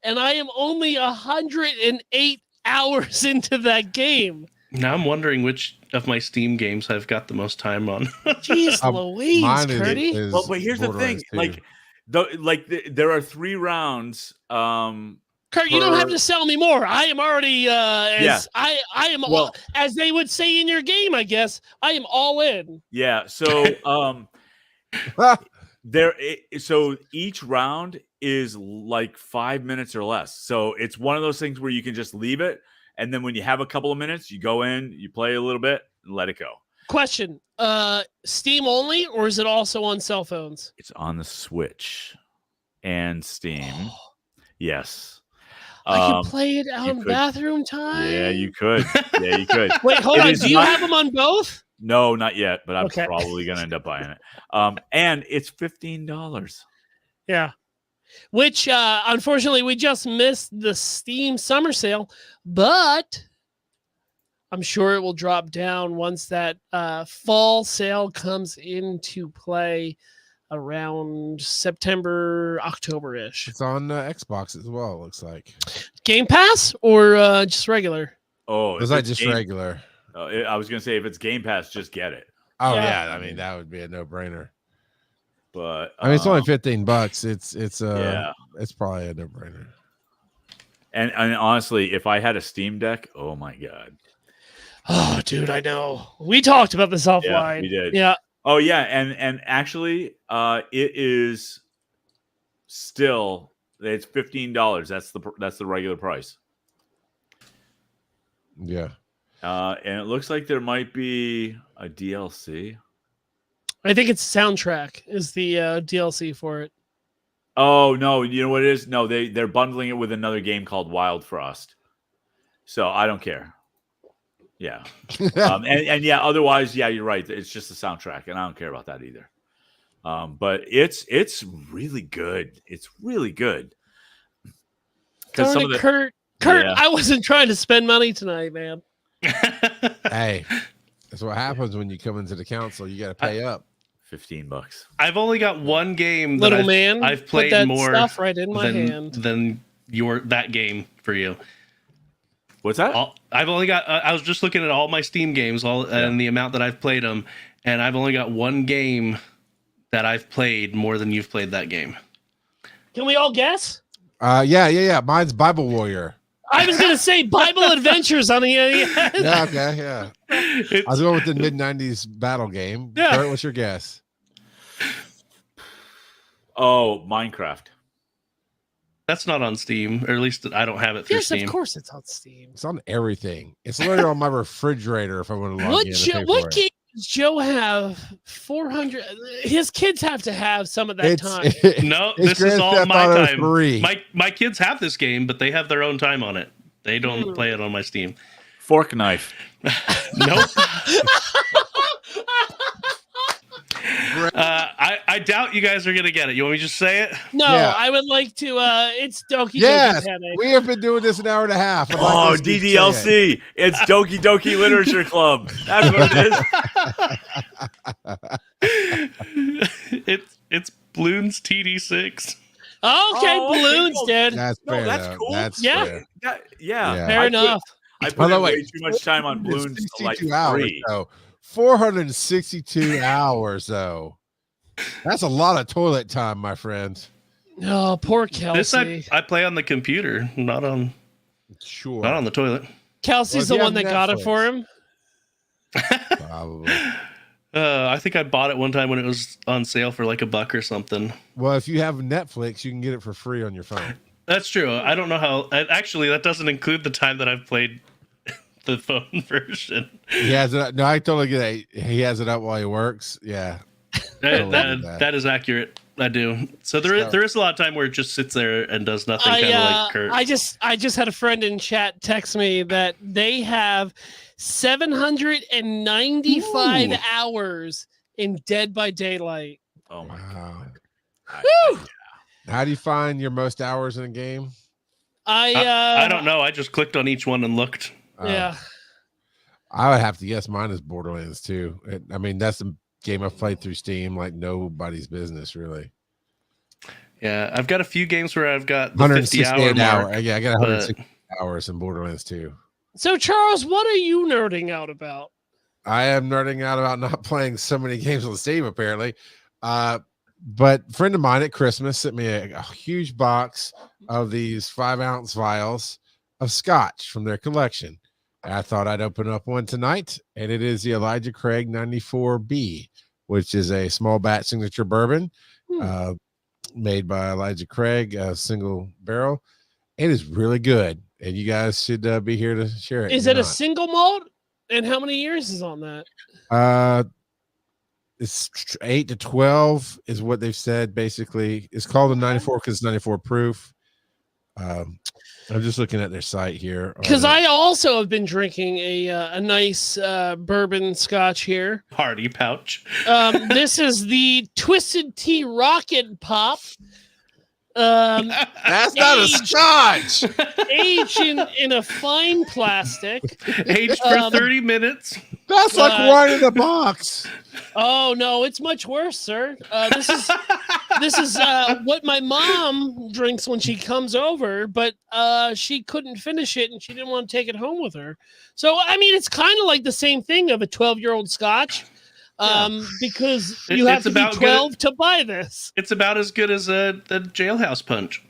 and I am only 108 hours into that game. Now I'm wondering which of my Steam games I've got the most time on. Jeez Louise, Curdy. Well, but here's the thing. There are 3 rounds. Kurt, you don't have to sell me more. I am already I am as they would say in your game, I guess. I am all in. Yeah, so so each round is like 5 minutes or less. So it's one of those things where you can just leave it, and then when you have a couple of minutes, you go in, you play a little bit, and let it go. Question: Steam only, or is it also on cell phones? It's on the Switch and Steam. Yes. I could play it out in bathroom time. Yeah, you could. Yeah, you could. Wait, hold on. Do you have them on both? No, not yet, but I'm probably going to end up buying it. And it's $15. Yeah. Which, unfortunately, we just missed the Steam summer sale, but I'm sure it will drop down once that fall sale comes into play around September, October-ish. It's on Xbox as well, it looks like. Game Pass or just regular? Oh, it's like just regular. I was going to say, if it's Game Pass, just get it. Oh, yeah. I mean, that would be a no-brainer. But I mean, it's only $15. It's probably a no-brainer. And honestly, if I had a Steam Deck, oh my god. Oh, dude, I know. We talked about this offline. Yeah, we did. Yeah. Oh yeah, and actually, it is still it's $15. That's the regular price. Yeah. And it looks like there might be a DLC. I think it's soundtrack is the DLC for it. Oh no, you know what it is? No, they're bundling it with another game called Wild Frost. So I don't care. Yeah. And yeah, otherwise, yeah, you're right. It's just the soundtrack, and I don't care about that either. But it's really good. It's really good. Darn it, Kurt, yeah. I wasn't trying to spend money tonight, man. Hey, that's what happens when you come into the council. You got to pay up. $15. I've only got one game that I've played put that more stuff right in my hand than that game for you. What's that? I've only got. I was just looking at all my Steam games, and the amount that I've played them, and I've only got one game that I've played more than you've played that game. Can we all guess? Yeah. Mine's Bible Warrior. I was gonna say Bible Adventures on the Yeah, okay, yeah. I was going with the mid-90s battle game. Yeah. Kurt, what's your guess? Oh, Minecraft. That's not on Steam, or at least I don't have it through Steam. Yes, of course it's on Steam. It's on everything. It's literally on my refrigerator if I want to log in. What game does Joe have? 400. His kids have to have some of that time. No, this is all my time. My kids have this game, but they have their own time on it. They don't play it on my Steam. Fork Knife. Nope. I doubt you guys are gonna get it. You want me to just say it? No, yeah. I would like to. It's Doki yes, Doki Panic. We have been doing this an hour and a half. Oh, DDLC! It's Doki Doki Literature Club. That's what it is. It's Bloons TD6. Okay, Bloons, dude. That's fair. That's cool. That's fair. Yeah. Fair enough. I put way too much time on Bloons. Like 462 hours, though. That's a lot of toilet time, my friend. Oh, poor Kelsey. This I play on the computer, not on the toilet. Kelsey's the one that got it for him. Probably. I think I bought it one time when it was on sale for like $1 or something. Well, if you have Netflix, you can get it for free on your phone. That's true. I don't know how. Actually, that doesn't include the time that I've played the phone version. He has it. No, I totally get it. He has it up while he works. Yeah. That is accurate. I do. So there is a lot of time where it just sits there and does nothing, kind of like Kurt. I just had a friend in chat text me that they have 795 hours in Dead by Daylight. Oh my god! Woo! How do you find your most hours in a game? I don't know. I just clicked on each one and looked. Yeah. I would have to guess mine is Borderlands 2. I mean, that's the game I've played through Steam like nobody's business, really. Yeah, I've got a few games where I've got the 50 hour mark. Yeah, I got 160 hours in Borderlands 2. So, Charles, what are you nerding out about? I am nerding out about not playing so many games on Steam, apparently. But a friend of mine at Christmas sent me a huge box of these 5-ounce vials of scotch from their collection. And I thought I'd open up one tonight, and it is the Elijah Craig 94B, which is a small batch signature bourbon made by Elijah Craig, a single barrel. It is really good, and you guys should be here to share it. Is it a single malt? And how many years is on that? It's 8 to 12 is what they've said. Basically, it's called a 94 because it's 94 proof. I'm just looking at their site here. Because I also have been drinking a nice bourbon scotch here. Party pouch. This is the Twisted Tea Rocket Pop. That's not a scotch. Aged in a fine plastic. Aged for 30 minutes. That's like wine in a box. Oh no, it's much worse, sir. This is what my mom drinks when she comes over, but she couldn't finish it and she didn't want to take it home with her. So I mean, it's kind of like the same thing of a 12-year-old scotch. Because you have to be 12 to buy this. It's about as good as the jailhouse punch.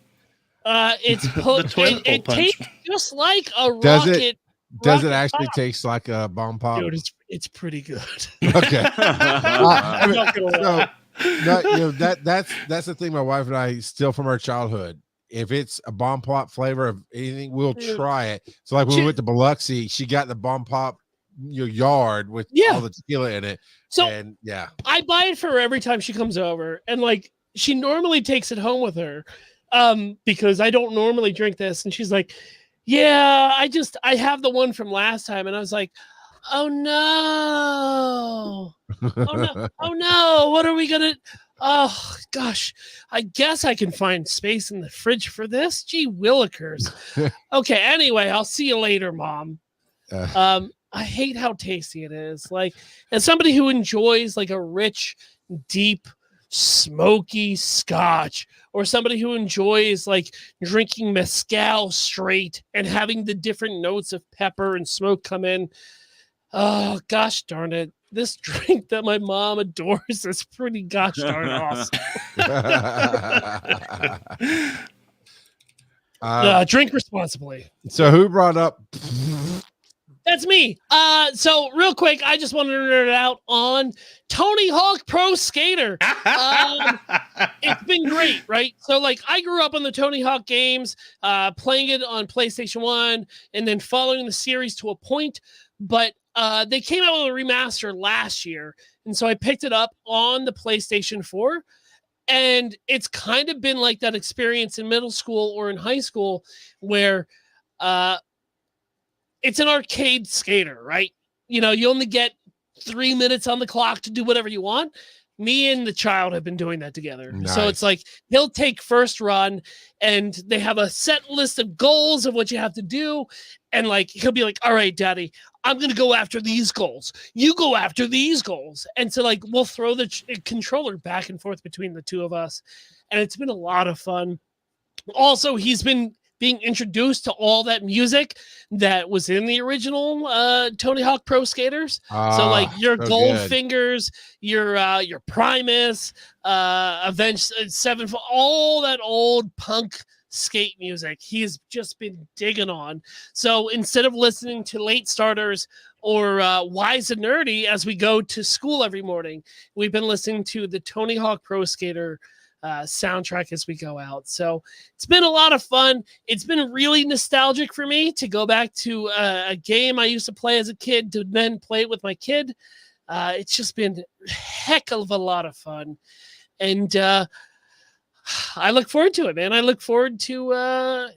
It tastes just like a rocket. Does it actually taste like a bomb pop? Dude, it's pretty good. Okay. I'm not gonna lie. That's the thing my wife and I steal from our childhood. If it's a bomb pop flavor of anything, we'll try it. So like when we went to Biloxi, she got the bomb pop yard with all the tequila in it. So I buy it for her every time she comes over, and like she normally takes it home with her, because I don't normally drink this, and she's like, "Yeah, I have the one from last time," and I was like, "Oh no, oh no, what are we gonna?" Oh gosh, I guess I can find space in the fridge for this. Gee willikers. Okay, anyway, I'll see you later, Mom. I hate how tasty it is. Like, as somebody who enjoys like a rich, deep, smoky scotch, or somebody who enjoys like drinking mezcal straight and having the different notes of pepper and smoke come in. Oh, gosh darn it. This drink that my mom adores is pretty gosh darn awesome. Drink responsibly. So who brought up... That's me. So real quick, I just wanted to nerd it out on Tony Hawk Pro Skater. It's been great, right? So like I grew up on the Tony Hawk games, playing it on PlayStation 1 and then following the series to a point, but they came out with a remaster last year. And so I picked it up on the PlayStation 4. And it's kind of been like that experience in middle school or in high school where it's an arcade skater, right? You know, you only get 3 minutes on the clock to do whatever you want. Me and the child have been doing that together. Nice. So it's like he'll take first run and they have a set list of goals of what you have to do. And like he'll be like, all right, Daddy, I'm going to go after these goals. You go after these goals. And so like we'll throw the controller back and forth between the two of us. And it's been a lot of fun. Also, he's been being introduced to all that music that was in the original Tony Hawk Pro Skaters. So like your Goldfingers, your Primus, Avenged Sevenfold, all that old punk skate music he's just been digging on. So instead of listening to Late Starters or Wise and Nerdy as we go to school every morning, we've been listening to the Tony Hawk Pro Skater soundtrack as we go out. So it's been a lot of fun. It's been really nostalgic for me to go back to a game I used to play as a kid to then play it with my kid. It's just been a heck of a lot of fun. And I look forward to it, man. I look forward to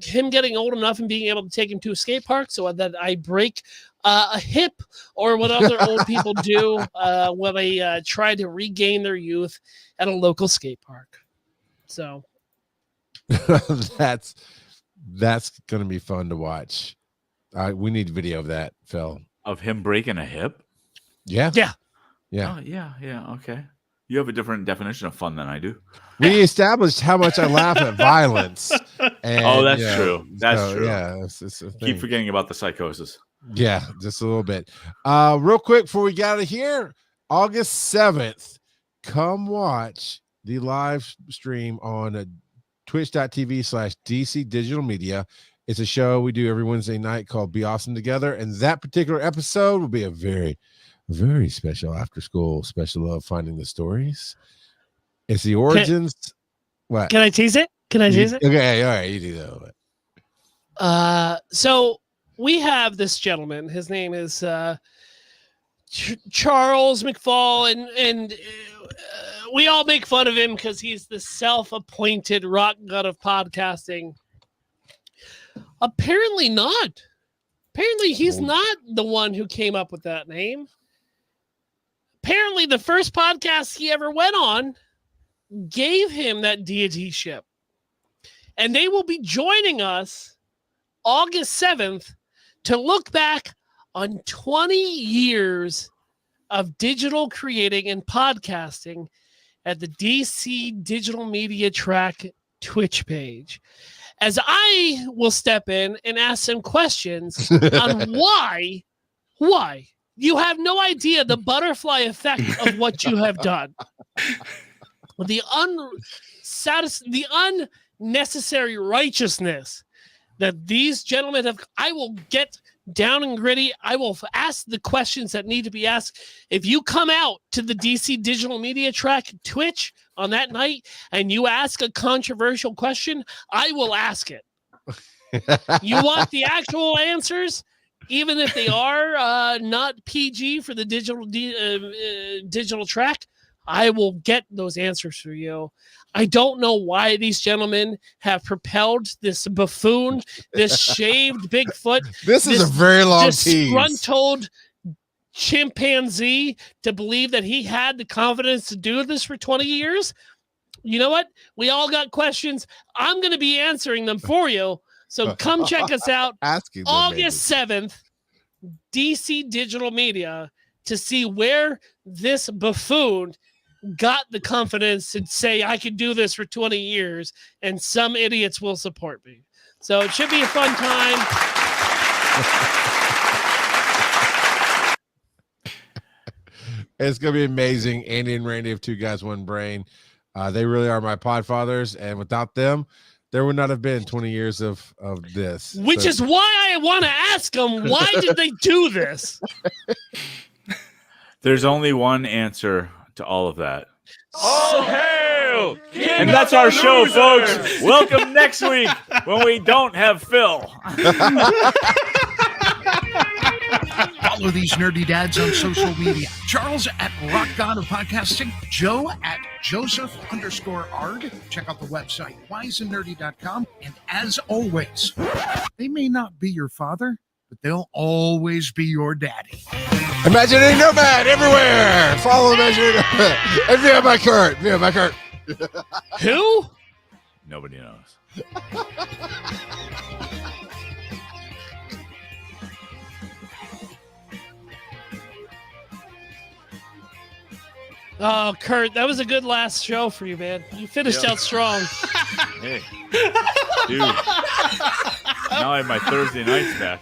him getting old enough and being able to take him to a skate park so that I break a hip or what other old people do when they try to regain their youth at a local skate park. So that's going to be fun to watch. We need video of that, Phil. Of him breaking a hip? Yeah. Yeah. Yeah. Oh, yeah. Okay. You have a different definition of fun than I do. We established how much I laugh at violence. And, that's true. That's true. Yeah. It's keep forgetting about the psychosis. Yeah, just a little bit. Real quick before we get out of here, August 7th, come watch the live stream on twitch.tv/DC Digital Media. It's a show we do every Wednesday night called Be Awesome Together. And that particular episode will be a very, very special after school special of Finding the Stories. It's the origins. What? Can I tease it? Okay, all right, you do that. So we have this gentleman. His name is Charles McFall, and we all make fun of him because he's the self-appointed rock god of podcasting. Apparently not. Apparently he's not the one who came up with that name. Apparently the first podcast he ever went on gave him that deityship. And they will be joining us August 7th to look back on 20 years of digital creating and podcasting at the DC Digital Media Track Twitch page. As I will step in and ask some questions on why you have no idea the butterfly effect of what you have done. The unnecessary righteousness that these gentlemen have. I will get down and gritty. I will ask the questions that need to be asked. If you come out to the DC Digital Media Track Twitch on that night and you ask a controversial question, I will ask it. You want the actual answers, even if they are not PG for the digital track, I will get those answers for you. I don't know why these gentlemen have propelled this buffoon, this shaved Bigfoot. This is a very long disgruntled chimpanzee to believe that he had the confidence to do this for 20 years. You know what? We all got questions. I'm going to be answering them for you. So come check us out August 7th, DC Digital Media, to see where this buffoon got the confidence to say, I could do this for 20 years, and some idiots will support me. So it should be a fun time. It's going to be amazing. Andy and Randy have Two Guys, One Brain. They really are my podfathers, and without them, there would not have been 20 years of this. Which is why I want to ask them, why did they do this? There's only one answer to all of that. All hail! And that's our show, folks. Welcome next week when we don't have Phil. Follow these nerdy dads on social media. Charles at Rock God of Podcasting. Joe at Joseph_Ard. Check out the website, wiseandnerdy.com. And as always, they may not be your father, but they'll always be your daddy. Imaginary Nomad everywhere. Follow Imaginary Nomad. And via my Kurt. Who? Nobody knows. Oh, Kurt, that was a good last show for you, man. You finished out strong. Hey, dude. Now I have my Thursday nights back.